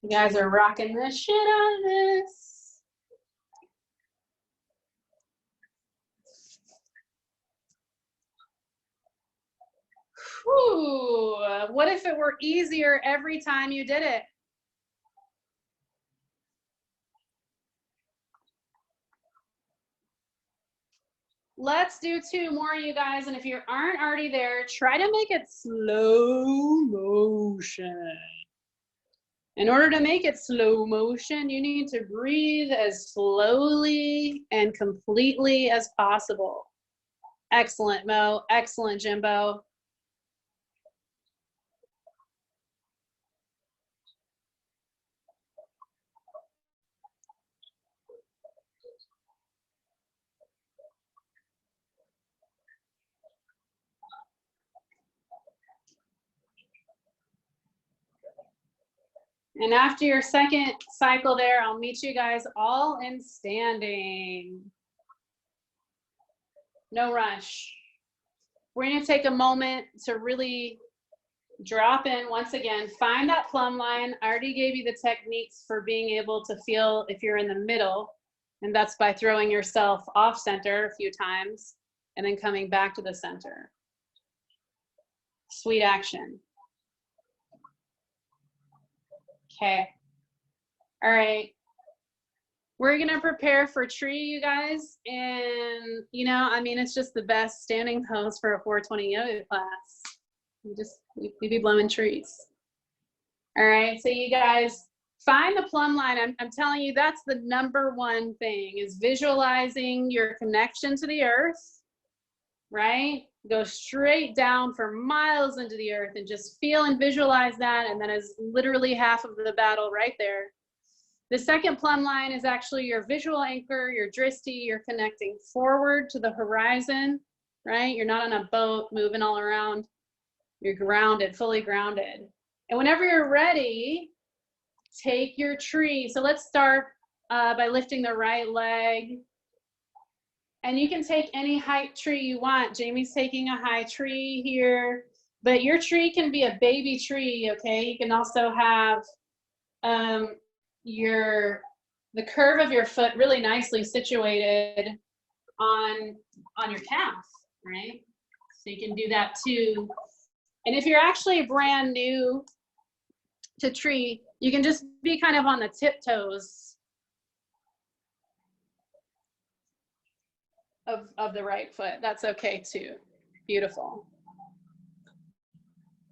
Speaker 2: You guys are rocking the shit out of this. Whew. What if it were easier every time you did it? Let's do 2 more, you guys. And if you aren't already there, try to make it slow motion. In order to make it slow motion, you need to breathe as slowly and completely as possible. Excellent, Mo. Excellent, Jimbo. And after your second cycle there, I'll meet you guys all in standing. No rush. We're going to take a moment to really drop in once again. Find that plumb line. I already gave you the techniques for being able to feel if you're in the middle, and that's by throwing yourself off center a few times and then coming back to the center. Sweet action. Okay. All right. We're going to prepare for tree, you guys. And, you know, I mean, it's just the best standing pose for a 420 yoga class. We be blowing trees. All right. So you guys find the plumb line. I'm telling you, that's the #1 thing, is visualizing your connection to the earth, right? Go straight down for miles into the earth and just feel and visualize that. And that is literally half of the battle right there. The second plumb line is actually your visual anchor, your drishti. You're connecting forward to the horizon, right? You're not on a boat moving all around. You're grounded, fully grounded. And whenever you're ready, take your tree. So let's start by lifting the right leg. And you can take any height tree you want. Jamie's taking a high tree here, but your tree can be a baby tree, okay? You can also have the curve of your foot really nicely situated on your calf, right? So you can do that too. And if you're actually brand new to tree, you can just be kind of on the tiptoes of the right foot. That's okay too. Beautiful.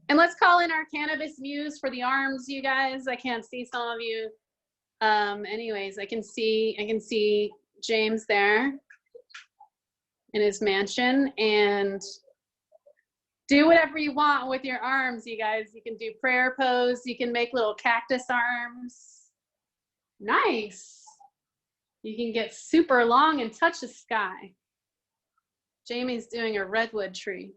Speaker 2: And let's call in our cannabis muse for the arms, you guys. I can't see some of you. Anyways, I can see James there in his mansion, and do whatever you want with your arms, you guys. You can do prayer pose. You can make little cactus arms. Nice. You can get super long and touch the sky. Jamie's doing a redwood tree.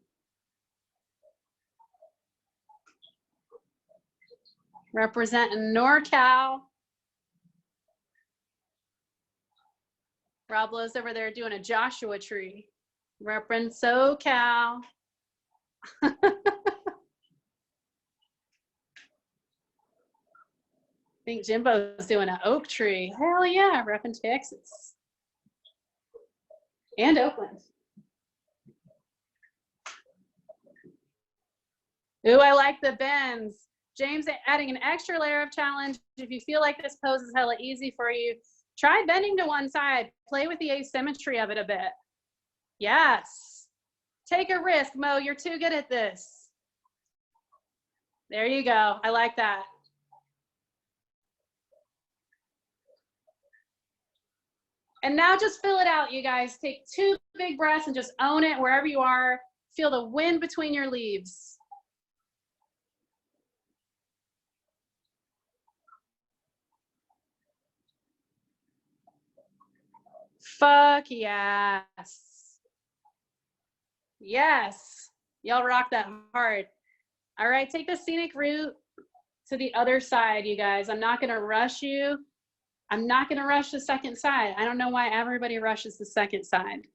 Speaker 2: Representing NorCal. Rob Lowe's over there doing a Joshua tree. Represent SoCal. I think Jimbo's doing an oak tree. Hell yeah, repping Texas. And Oakland. Ooh, I like the bends. James adding an extra layer of challenge. If you feel like this pose is hella easy for you, try bending to one side. Play with the asymmetry of it a bit. Yes. Take a risk, Mo. You're too good at this. There you go. I like that. And now just fill it out, you guys. Take 2 big breaths and just own it wherever you are. Feel the wind between your leaves. Fuck yes. Yes. Y'all rock that hard. All right, take the scenic route to the other side, you guys. I'm not gonna rush you. I'm not gonna rush the second side. I don't know why everybody rushes the second side.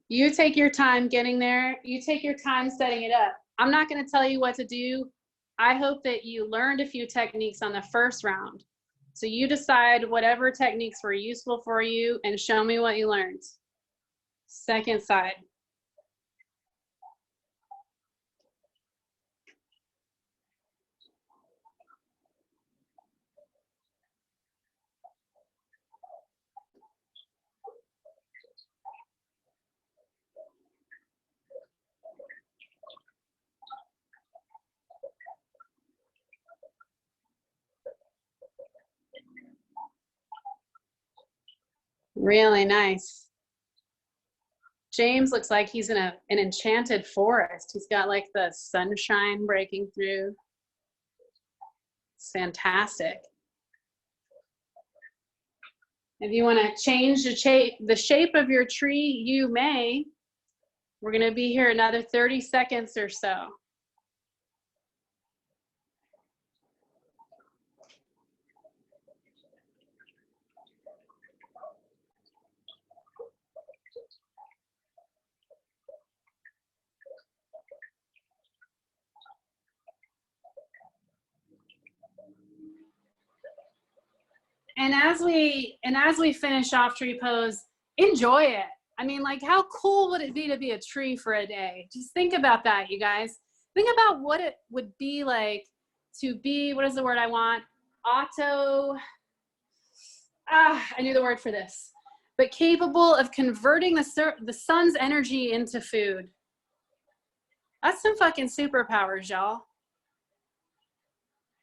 Speaker 2: You take your time getting there. You take your time setting it up. I'm not gonna tell you what to do. I hope that you learned a few techniques on the first round. So you decide whatever techniques were useful for you and show me what you learned. Second side. Really nice. James looks like he's in an enchanted forest. He's got like the sunshine breaking through. It's fantastic. If you want to change the shape of your tree, you may. We're going to be here another 30 seconds or so. And as we finish off tree pose, enjoy it. I mean, like, how cool would it be to be a tree for a day? Just think about that, you guys. Think about what it would be like to be, what is the word I want? I knew the word for this, but capable of converting the sun's energy into food. That's some fucking superpowers, y'all.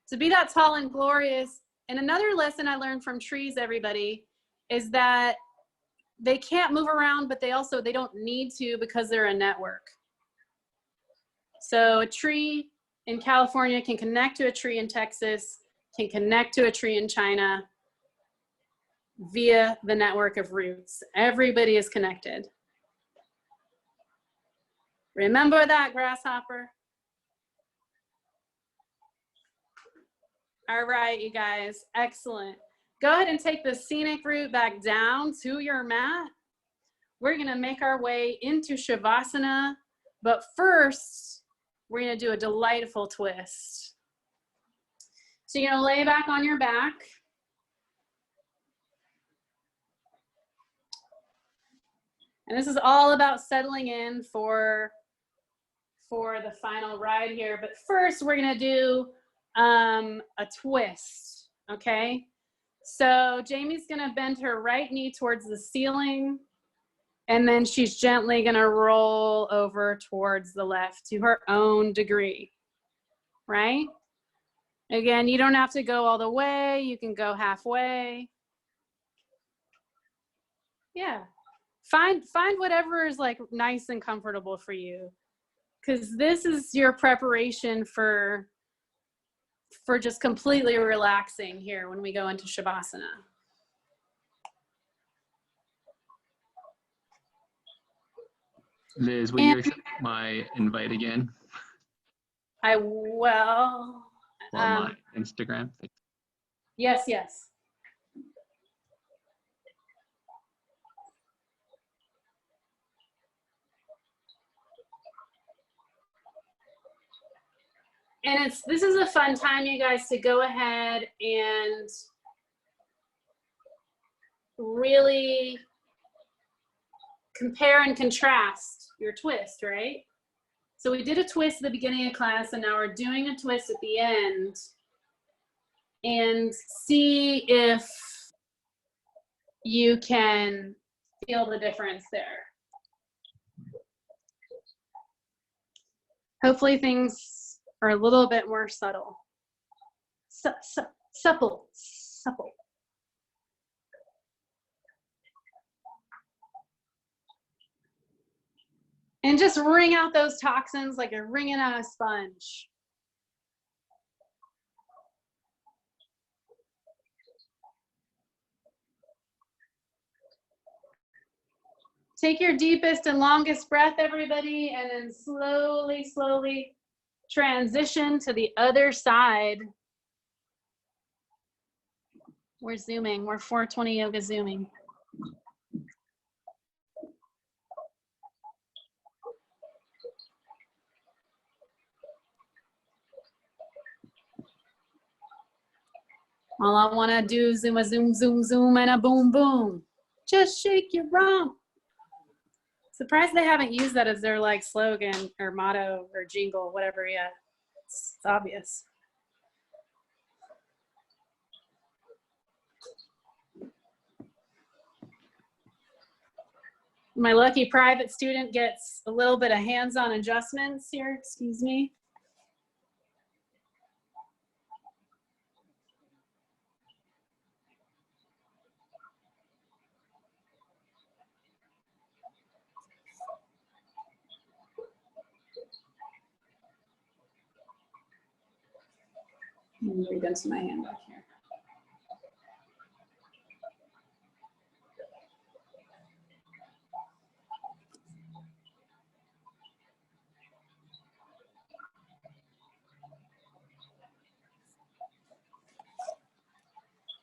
Speaker 2: To be that tall and glorious. And another lesson I learned from trees, everybody, is that they can't move around, but they don't need to, because they're a network. So a tree in California can connect to a tree in Texas, can connect to a tree in China via the network of roots. Everybody is connected. Remember that, grasshopper. All right, you guys, excellent. Go ahead and take the scenic route back down to your mat. We're gonna make our way into Shavasana, but first, we're gonna do a delightful twist. So you're gonna lay back on your back. And this is all about settling in for the final ride here. But first, we're gonna do a twist, okay? So Jamie's gonna bend her right knee towards the ceiling, and then she's gently gonna roll over towards the left to her own degree, right? Again, you don't have to go all the way, you can go halfway. Yeah, find whatever is like nice and comfortable for you, because this is your preparation for just completely relaxing here when we go into Shavasana.
Speaker 1: Liz, will you accept my invite again?
Speaker 2: I will.
Speaker 1: For my Instagram?
Speaker 2: Yes, yes. And this is a fun time, you guys, to go ahead and really compare and contrast your twist, right? So we did a twist at the beginning of class, and now we're doing a twist at the end, and see if you can feel the difference there. Hopefully things are a little bit more subtle. Supple. And just wring out those toxins like you're wringing out a sponge. Take your deepest and longest breath, everybody, and then slowly, slowly transition to the other side. We're zooming. We're 420 yoga zooming. All I want to do is zoom, a zoom, zoom, zoom, and a boom, boom. Just shake your rump. Surprised they haven't used that as their like slogan or motto or jingle, whatever yet. It's obvious. My lucky private student gets a little bit of hands-on adjustments here, excuse me. I'm read into my hand back here.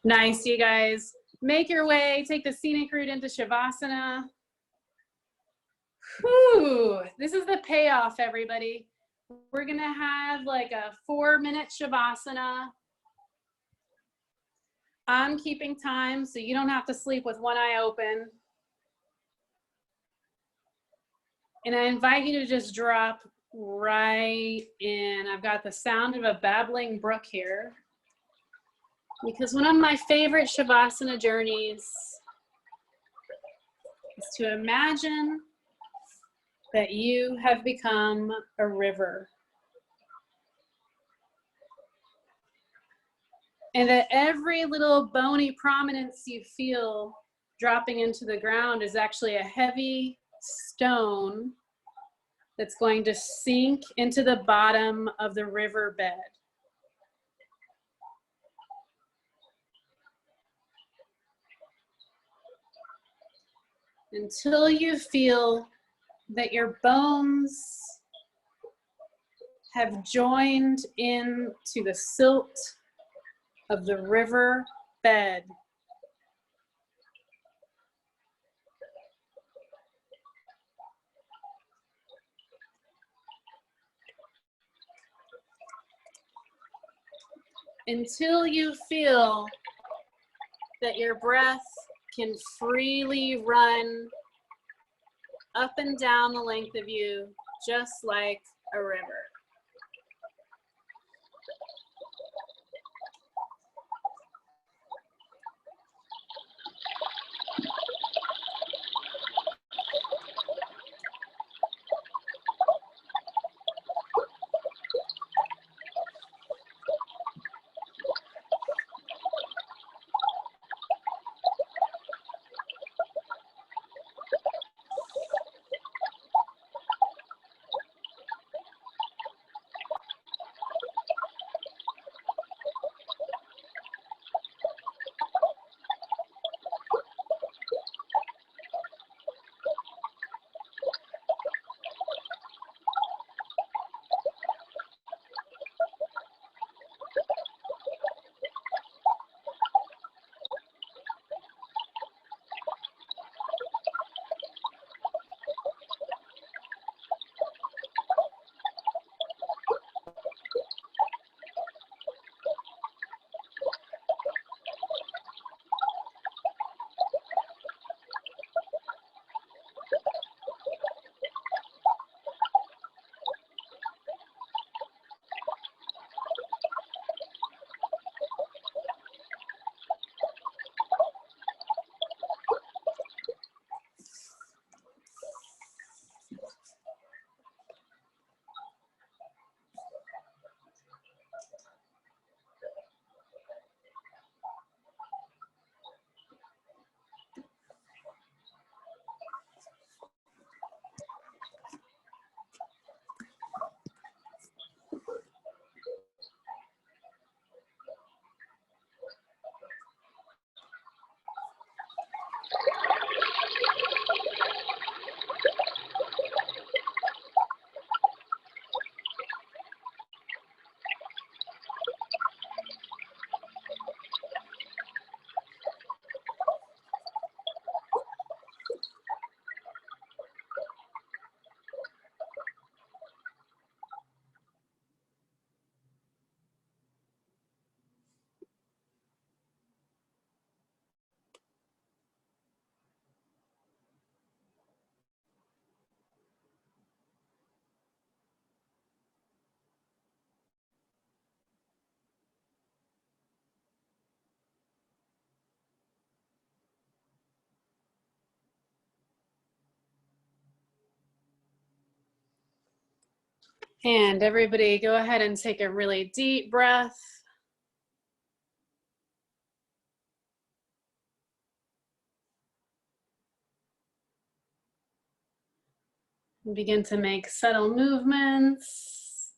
Speaker 2: Nice, you guys. Make your way, take the scenic route into Shavasana. Whew, this is the payoff, everybody. We're gonna have like a 4-minute Shavasana. I'm keeping time, so you don't have to sleep with one eye open. And I invite you to just drop right in. I've got the sound of a babbling brook here, because one of my favorite Shavasana journeys is to imagine that you have become a river. And that every little bony prominence you feel dropping into the ground is actually a heavy stone that's going to sink into the bottom of the riverbed. Until you feel that your bones have joined into the silt of the river bed. Until you feel that your breath can freely run up and down the length of you, just like a river. And everybody go ahead and take a really deep breath. And begin to make subtle movements.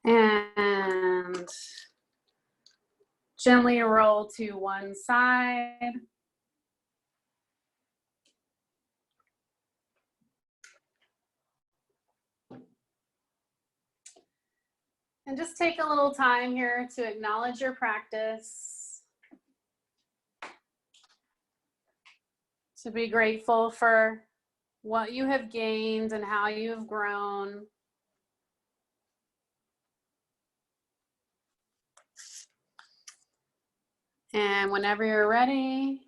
Speaker 2: And gently roll to one side. And just take a little time here to acknowledge your practice. To be grateful for what you have gained and how you have grown. And whenever you're ready,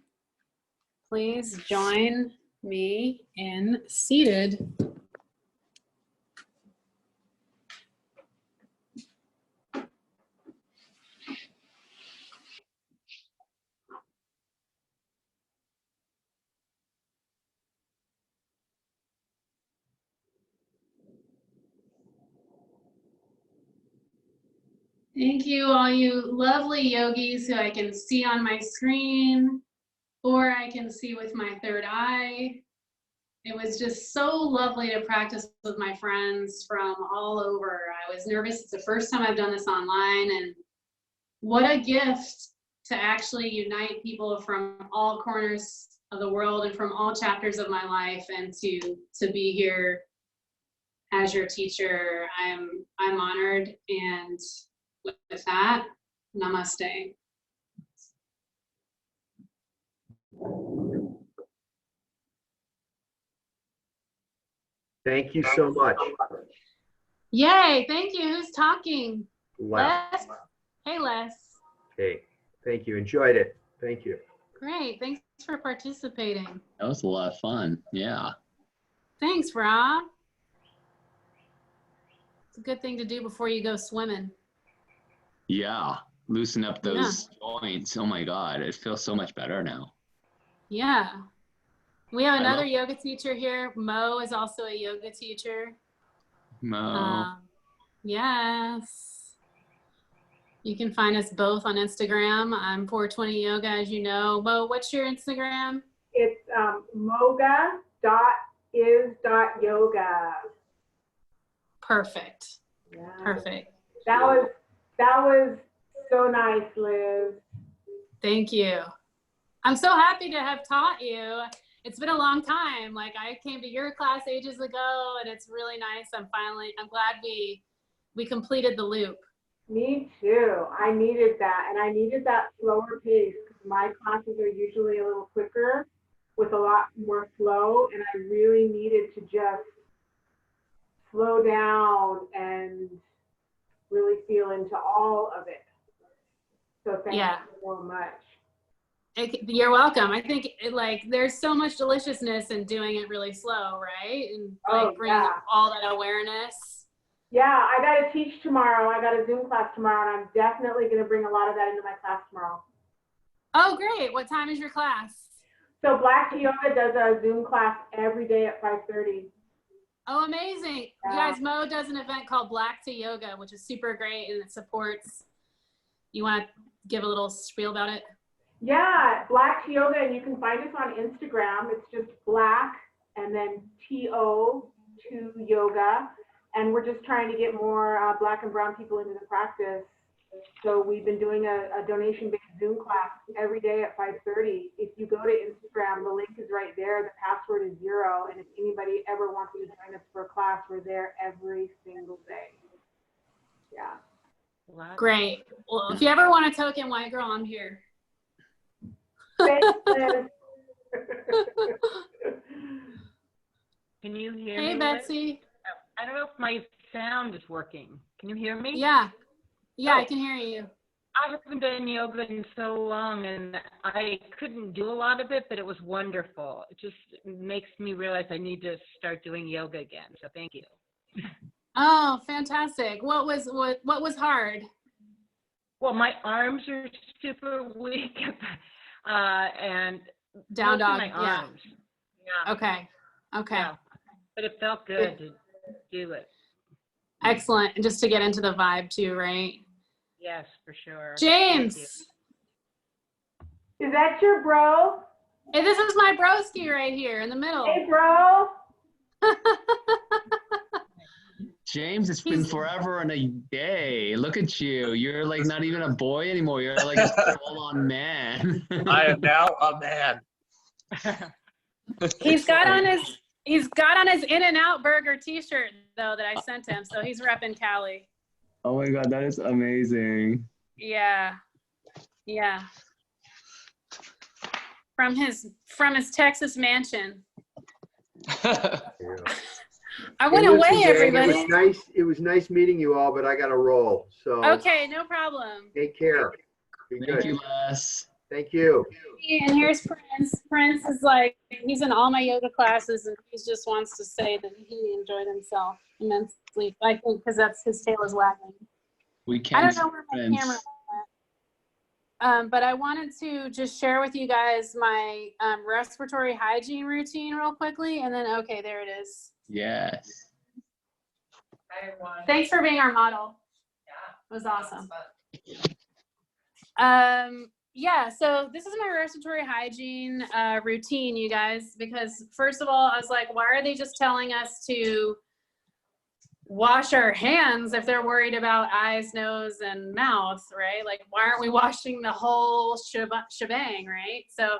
Speaker 2: please join me in seated. Thank you, all you lovely yogis who I can see on my screen, or I can see with my third eye. It was just so lovely to practice with my friends from all over. I was nervous. It's the first time I've done this online, and what a gift to actually unite people from all corners of the world and from all chapters of my life, and to be here as your teacher. I'm honored, and with that, namaste.
Speaker 5: Thank you so much.
Speaker 2: Yay, thank you. Who's talking?
Speaker 5: Les.
Speaker 2: Les? Hey, Les.
Speaker 5: Okay, thank you. Enjoyed it. Thank you.
Speaker 2: Great, thanks for participating.
Speaker 1: That was a lot of fun. Yeah.
Speaker 2: Thanks, Rob. It's a good thing to do before you go swimming.
Speaker 1: Yeah. Loosen up those joints. Oh my God. It feels so much better now.
Speaker 2: Yeah. We have another yoga teacher here. Mo is also a yoga teacher.
Speaker 1: Mo.
Speaker 2: Yes. You can find us both on Instagram. I'm 420 Yoga, as you know. Mo, what's your Instagram?
Speaker 6: It's moga.is.yoga.
Speaker 2: Perfect.
Speaker 6: Yeah.
Speaker 2: Perfect.
Speaker 6: That was so nice, Liz.
Speaker 2: Thank you. I'm so happy to have taught you. It's been a long time. Like, I came to your class ages ago, and it's really nice. I'm glad we completed the loop.
Speaker 6: Me too. I needed that, and I needed that slower pace because my classes are usually a little quicker with a lot more flow, and I really needed to just slow down and really feel into all of it. So thank you so much.
Speaker 2: You're welcome. I think there's so much deliciousness in doing it really slow, right? And bringing all that awareness.
Speaker 6: Yeah, I got to teach tomorrow. I got a Zoom class tomorrow, and I'm definitely going to bring a lot of that into my class tomorrow.
Speaker 2: Oh, great. What time is your class?
Speaker 6: So Black to Yoga does a Zoom class every day at 5:30.
Speaker 2: Oh, amazing.
Speaker 6: Yeah.
Speaker 2: You guys, Mo does an event called Black to Yoga, which is super great, and it supports. You want to give a little spiel about it?
Speaker 6: Yeah, Black to Yoga, and you can find us on Instagram. It's just Black and then TO to Yoga. And we're just trying to get more Black and brown people into the practice. So we've been doing a donation-based Zoom class every day at 5:30. If you go to Instagram, the link is right there. The password is 0. And if anybody ever wants to join us for a class, we're there every single day. Yeah.
Speaker 2: Great. Well, if you ever want a token white girl, I'm here.
Speaker 6: Thanks, Liz.
Speaker 7: Can you hear me?
Speaker 2: Hey, Betsy.
Speaker 7: I don't know if my sound is working. Can you hear me?
Speaker 2: Yeah. Yeah, I can hear you.
Speaker 7: I haven't done yoga in so long, and I couldn't do a lot of it, but it was wonderful. It just makes me realize I need to start doing yoga again. So thank you.
Speaker 2: Oh, fantastic. What was hard?
Speaker 7: Well, my arms are super weak, and
Speaker 2: Down dog.
Speaker 7: my arms. Yeah.
Speaker 2: Okay.
Speaker 7: Yeah. But it felt good to do it.
Speaker 2: Excellent. And just to get into the vibe too, right?
Speaker 7: Yes, for sure.
Speaker 2: James.
Speaker 6: Is that your bro?
Speaker 2: Hey, this is my broski right here in the middle.
Speaker 6: Hey, bro.
Speaker 1: James, it's been forever and a day. Look at you. You're like not even a boy anymore. You're like a full-on man.
Speaker 8: I am now a man.
Speaker 2: He's got on his In-N-Out Burger t-shirt though that I sent him, so he's repping Cali.
Speaker 1: Oh my God, that is amazing.
Speaker 2: Yeah. Yeah. From his Texas mansion.
Speaker 5: Yeah.
Speaker 2: I went
Speaker 5: Hey, listen,
Speaker 2: away,
Speaker 5: gang,
Speaker 2: everybody.
Speaker 5: It was nice meeting you all, but I got to roll. So
Speaker 2: Okay, no problem.
Speaker 5: take care. Be
Speaker 1: Thank
Speaker 5: good.
Speaker 1: you, Les.
Speaker 5: Thank you.
Speaker 2: And here's Prince. Prince is like, he's in all my yoga classes, and he just wants to say that he enjoyed himself immensely. I think because that's his tail is wagging.
Speaker 1: We
Speaker 2: I
Speaker 1: can't
Speaker 2: don't know where my
Speaker 1: Prince.
Speaker 2: camera went. But I wanted to just share with you guys my respiratory hygiene routine real quickly, and then, okay, there it is.
Speaker 1: Yes.
Speaker 4: Hi, everyone.
Speaker 2: Thanks for being our model.
Speaker 4: Yeah.
Speaker 2: It was awesome.
Speaker 4: Fun.
Speaker 2: Yeah, so this is my respiratory hygiene routine, you guys, because first of all, I was like, why are they just telling us to wash our hands if they're worried about eyes, nose, and mouth, right? Like, why aren't we washing the whole shebang, right? So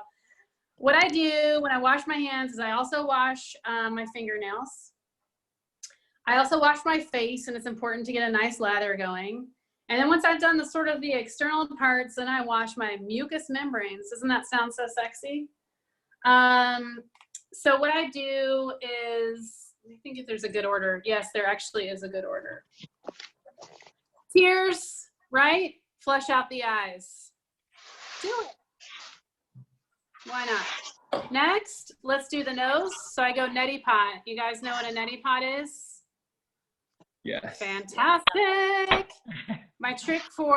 Speaker 2: what I do when I wash my hands is I also wash my fingernails. I also wash my face, and it's important to get a nice lather going. And then once I've done the sort of the external parts, then I wash my mucous membranes. Doesn't that sound so sexy? So what I do is, I think if there's a good order. Yes, there actually is a good order. Tears, right? Flush out the eyes. Do it. Why not? Next, let's do the nose. So I go neti pot. You guys know what a neti pot is?
Speaker 1: Yes.
Speaker 2: Fantastic. My trick so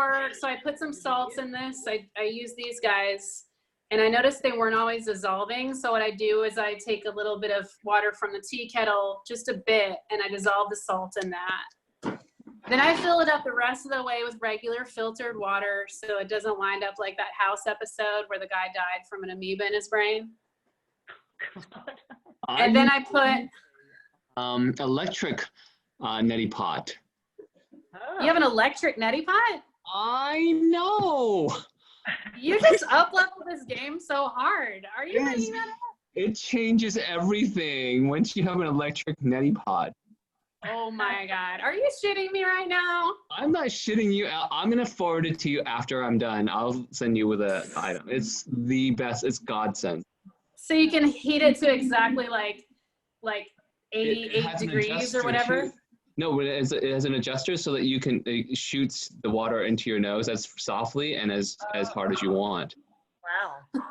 Speaker 2: I put some salts in this. I use these guys, and I noticed they weren't always dissolving. So what I do is I take a little bit of water from the tea kettle, just a bit, and I dissolve the salt in that. Then I fill it up the rest of the way with regular filtered water, so it doesn't wind up like that House episode where the guy died from an amoeba in his brain. And then I put
Speaker 1: electric neti pot.
Speaker 2: You have an electric neti pot?
Speaker 1: I know.
Speaker 2: You just up-leveled this game so hard. Are you
Speaker 1: Yes.
Speaker 2: making that up?
Speaker 1: It changes everything once you have an electric neti pot.
Speaker 2: Oh my God. Are you shitting me right now?
Speaker 1: I'm not shitting you out. I'm going to forward it to you after I'm done. I'll send you with an item. It's the best. It's godsend.
Speaker 2: So you can heat it to exactly like
Speaker 1: It
Speaker 2: 88
Speaker 1: has an
Speaker 2: degrees
Speaker 1: adjuster,
Speaker 2: or whatever?
Speaker 1: too. No, but it has an adjuster so that you can, it shoots the water into your nose as softly and as hard as you want.
Speaker 7: Wow.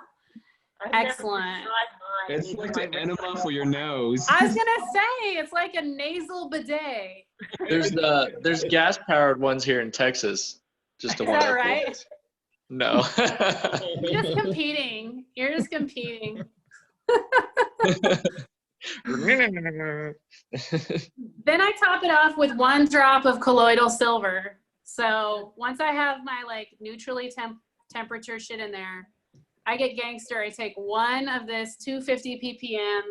Speaker 2: Excellent.
Speaker 1: It's like the enema for your nose.
Speaker 2: I was gonna say, it's like a nasal bidet.
Speaker 9: There's gas powered ones here in Texas. Just a
Speaker 2: Is
Speaker 9: one.
Speaker 2: that right?
Speaker 9: No.
Speaker 2: You're just competing. You're just competing. Then I top it off with 1 drop of colloidal silver. So once I have my like neutrally temperature shit in there, I get gangster. I take 1 of this 250 ppm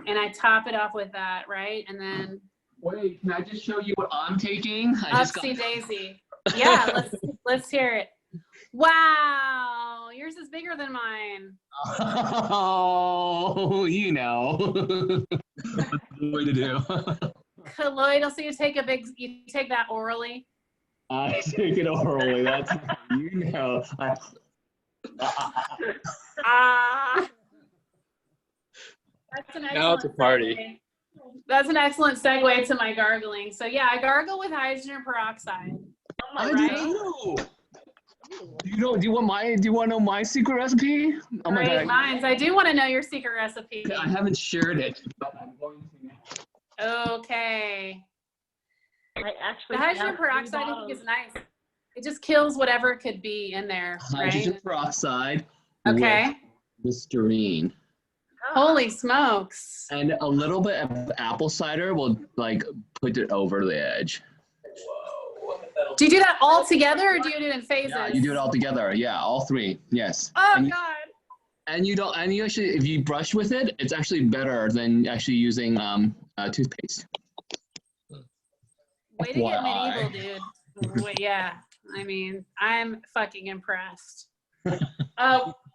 Speaker 2: and I top it off with that, right? And then
Speaker 1: Wait, can I just show you what I'm taking?
Speaker 2: upsy daisy. Yeah, let's hear it. Wow, yours is bigger than mine.
Speaker 1: Oh, you know. That's the way to do.
Speaker 2: Colloidal. So you take that orally.
Speaker 1: I take it orally. That's, you know.
Speaker 2: That's an
Speaker 9: Now it's a
Speaker 2: excellent
Speaker 9: party.
Speaker 2: segue. That's an excellent segue to my gargling. So yeah, I gargle with hydrogen peroxide.
Speaker 1: I
Speaker 2: Right?
Speaker 1: do. Do you want to know my secret recipe? Oh my
Speaker 2: Great
Speaker 1: God.
Speaker 2: minds. I do want to know your secret recipe.
Speaker 1: I haven't shared it, but I'm going to now.
Speaker 2: Okay.
Speaker 7: I actually
Speaker 2: The hydrogen
Speaker 7: have
Speaker 2: peroxide I
Speaker 7: 3
Speaker 2: think is
Speaker 7: bottles.
Speaker 2: nice. It just kills whatever could be in there,
Speaker 1: Hydrogen
Speaker 2: right?
Speaker 1: peroxide
Speaker 2: Okay.
Speaker 1: with Listerine.
Speaker 2: Holy smokes.
Speaker 1: And a little bit of apple cider will like put it over the edge.
Speaker 2: Do you do that all together or do you do it in phases?
Speaker 1: Yeah, you do it all together. Yeah, all 3. Yes.
Speaker 2: Oh
Speaker 1: and,
Speaker 2: God.
Speaker 1: And you actually, if you brush with it, it's actually better than actually using toothpaste.
Speaker 2: Way to get
Speaker 1: FYI.
Speaker 2: medieval, dude. Wait, yeah. I mean, I'm fucking impressed.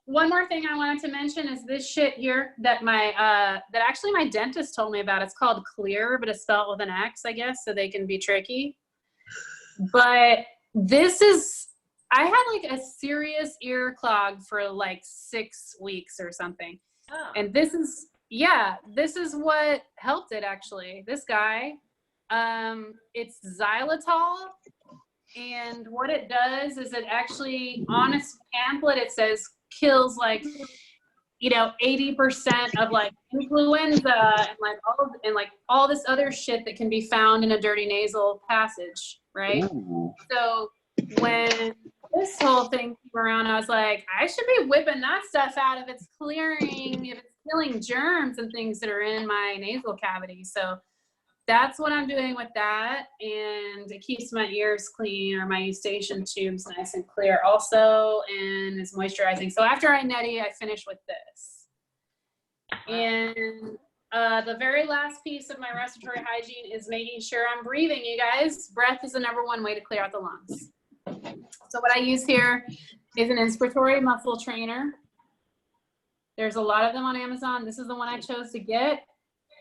Speaker 2: One more thing I wanted to mention is this shit here that that actually my dentist told me about. It's called Clear, but it's spelled with an X, I guess, so they can be tricky. But I had like a serious ear clog for like 6 weeks or something.
Speaker 7: Oh.
Speaker 2: And this is yeah, this is what helped it actually. This guy, it's xylitol. And what it does is it actually, on its pamphlet, it says kills like, 80% of like influenza and all this other shit that can be found in a dirty nasal passage, right?
Speaker 1: Ooh.
Speaker 2: So when this whole thing came around, I was like, I should be whipping that stuff out if it's killing germs and things that are in my nasal cavity. So that's what I'm doing with that, and it keeps my ears clean, or my eustachian tubes nice and clear also, and it's moisturizing. So after I neti, I finish with this. And the very last piece of my respiratory hygiene is making sure I'm breathing, you guys. Breath is the #1 way to clear out the lungs. So what I use here is an inspiratory muscle trainer. There's a lot of them on Amazon. This is the one I chose to get.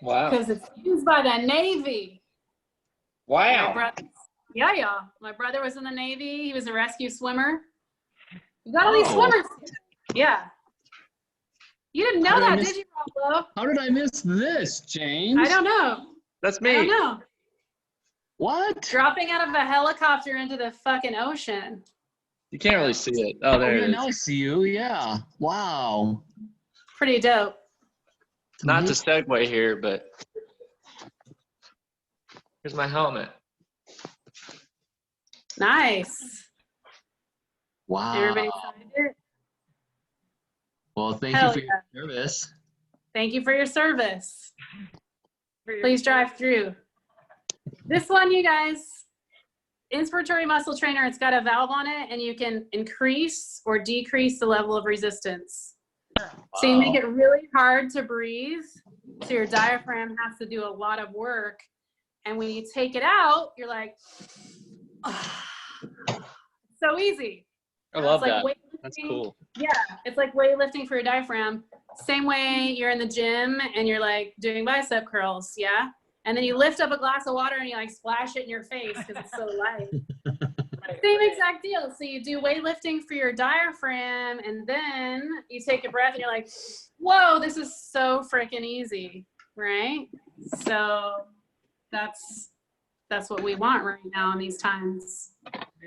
Speaker 9: Wow.
Speaker 2: Because it's used by the Navy.
Speaker 9: Wow.
Speaker 2: My brother was in the Navy. He was a rescue swimmer. You got all these swimmers. Yeah. You didn't know that, did you, Pablo?
Speaker 1: How did I miss this, James?
Speaker 2: I don't know.
Speaker 9: That's me.
Speaker 2: I don't know.
Speaker 1: What?
Speaker 2: Dropping out of a helicopter into the fucking ocean.
Speaker 9: You can't really see it. Oh, there it
Speaker 1: Now I
Speaker 9: is.
Speaker 1: see you. Yeah. Wow.
Speaker 2: Pretty dope.
Speaker 9: Not to segue here, but here's my helmet.
Speaker 2: Nice.
Speaker 1: Wow.
Speaker 2: Everybody excited?
Speaker 1: Well, thank
Speaker 2: Hell
Speaker 1: you for your service.
Speaker 2: Thank you for your service. Please drive through. This one, you guys, inspiratory muscle trainer, it's got a valve on it, and you can increase or decrease the level of resistance. So you make it really hard to breathe. So your diaphragm has to do a lot of work. And when you take it out, you're like, so easy.
Speaker 9: I love
Speaker 2: like
Speaker 9: that. That's cool.
Speaker 2: Yeah, it's like weightlifting for your diaphragm. Same way you're in the gym and you're like doing bicep curls, yeah? And then you lift up a glass of water and you like splash it in your face because it's so light. Same exact deal. So you do weightlifting for your diaphragm, and then you take a breath and you're like, whoa, this is so freaking easy, right? So that's what we want right now in these times.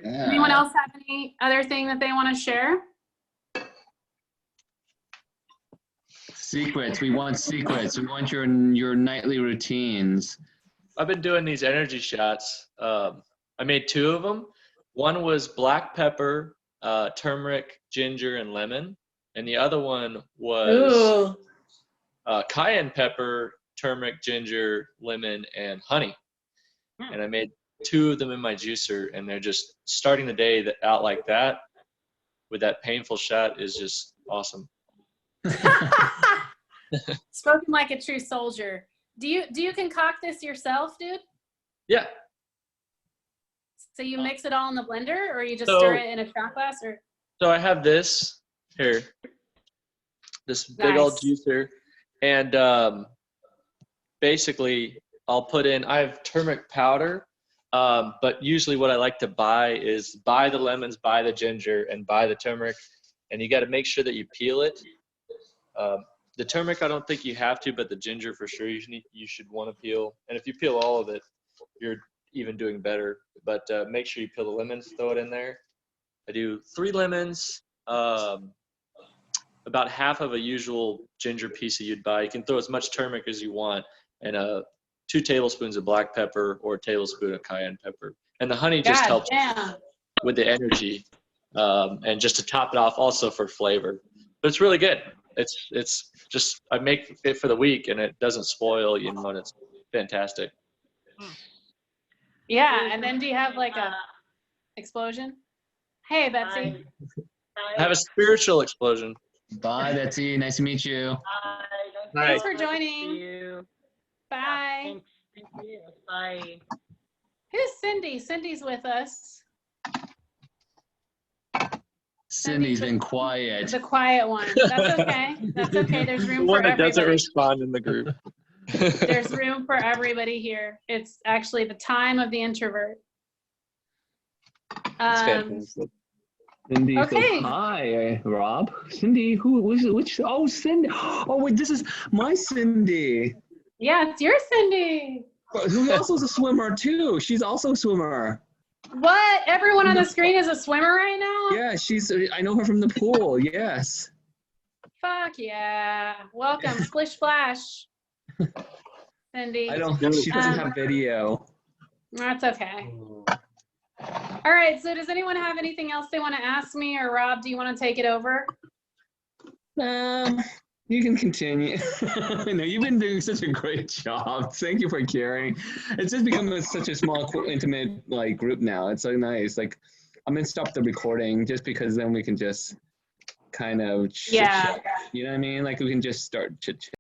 Speaker 1: Yeah.
Speaker 2: Anyone else have any other thing that they want to share?
Speaker 1: Secrets. We want secrets. We want your nightly routines.
Speaker 9: I've been doing these energy shots. I made 2 of them. One was black pepper, turmeric, ginger, and lemon. And the other one was cayenne pepper, turmeric, ginger, lemon, and honey. And I made 2 of them in my juicer, and they're just starting the day out like that with that painful shot is just awesome.
Speaker 2: Spoken like a true soldier. Do you concoct this yourself, dude?
Speaker 9: Yeah.
Speaker 2: So you mix it all in the blender, or you just stir it in a shot glass, or?
Speaker 9: So I have this here, this big old juicer, and basically I'll put in, I have turmeric powder, but usually what I like to buy is buy the lemons, buy the ginger, and buy the turmeric, and you got to make sure that you peel it. The turmeric, I don't think you have to, but the ginger for sure you should want to peel. And if you peel all of it, you're even doing better. But make sure you peel the lemons, throw it in there. I do 3 lemons, about half of a usual ginger piece that you'd buy. You can throw as much turmeric as you want, and 2 tablespoons of black pepper or a tablespoon of cayenne pepper. And the honey just helps with the energy, and just to top it off also for flavor. But it's really good. It's just, I make it for the week and it doesn't spoil, and it's fantastic.
Speaker 2: Yeah, and then do you have like a explosion? Hey, Betsy.
Speaker 9: I have a spiritual explosion.
Speaker 1: Bye, Betsy. Nice to meet you.
Speaker 7: Bye.
Speaker 2: Thanks for joining. Bye.
Speaker 7: Thank you. Bye.
Speaker 2: Who's Cindy? Cindy's with us.
Speaker 1: Cindy's been quiet.
Speaker 2: The quiet one. That's okay. That's okay. There's room
Speaker 9: The one
Speaker 2: for
Speaker 9: that
Speaker 2: everybody.
Speaker 9: doesn't respond in the group.
Speaker 2: There's room for everybody here. It's actually the time of the introvert.
Speaker 9: It's fantastic.
Speaker 1: Cindy
Speaker 2: Okay.
Speaker 1: says hi, Rob. Cindy, which, oh, Cindy. Oh, wait, this is my Cindy.
Speaker 2: Yeah, it's your Cindy.
Speaker 1: Who also is a swimmer, too. She's also a swimmer.
Speaker 2: What? Everyone on the screen is a swimmer right now?
Speaker 1: Yeah, I know her from the pool, yes.
Speaker 2: Fuck yeah. Welcome, Splish Splash. Cindy.
Speaker 1: She doesn't have video.
Speaker 2: That's okay. All right, so does anyone have anything else they want to ask me, or Rob, do you want to take it over?
Speaker 1: You can continue. No, you've been doing such a great job. Thank you for caring. It's just become such a small, intimate like group now. It's so nice. Like, I'm gonna stop the recording just because then we can just kind of chit-chat. You know what I mean? Like we can just start chit-chat.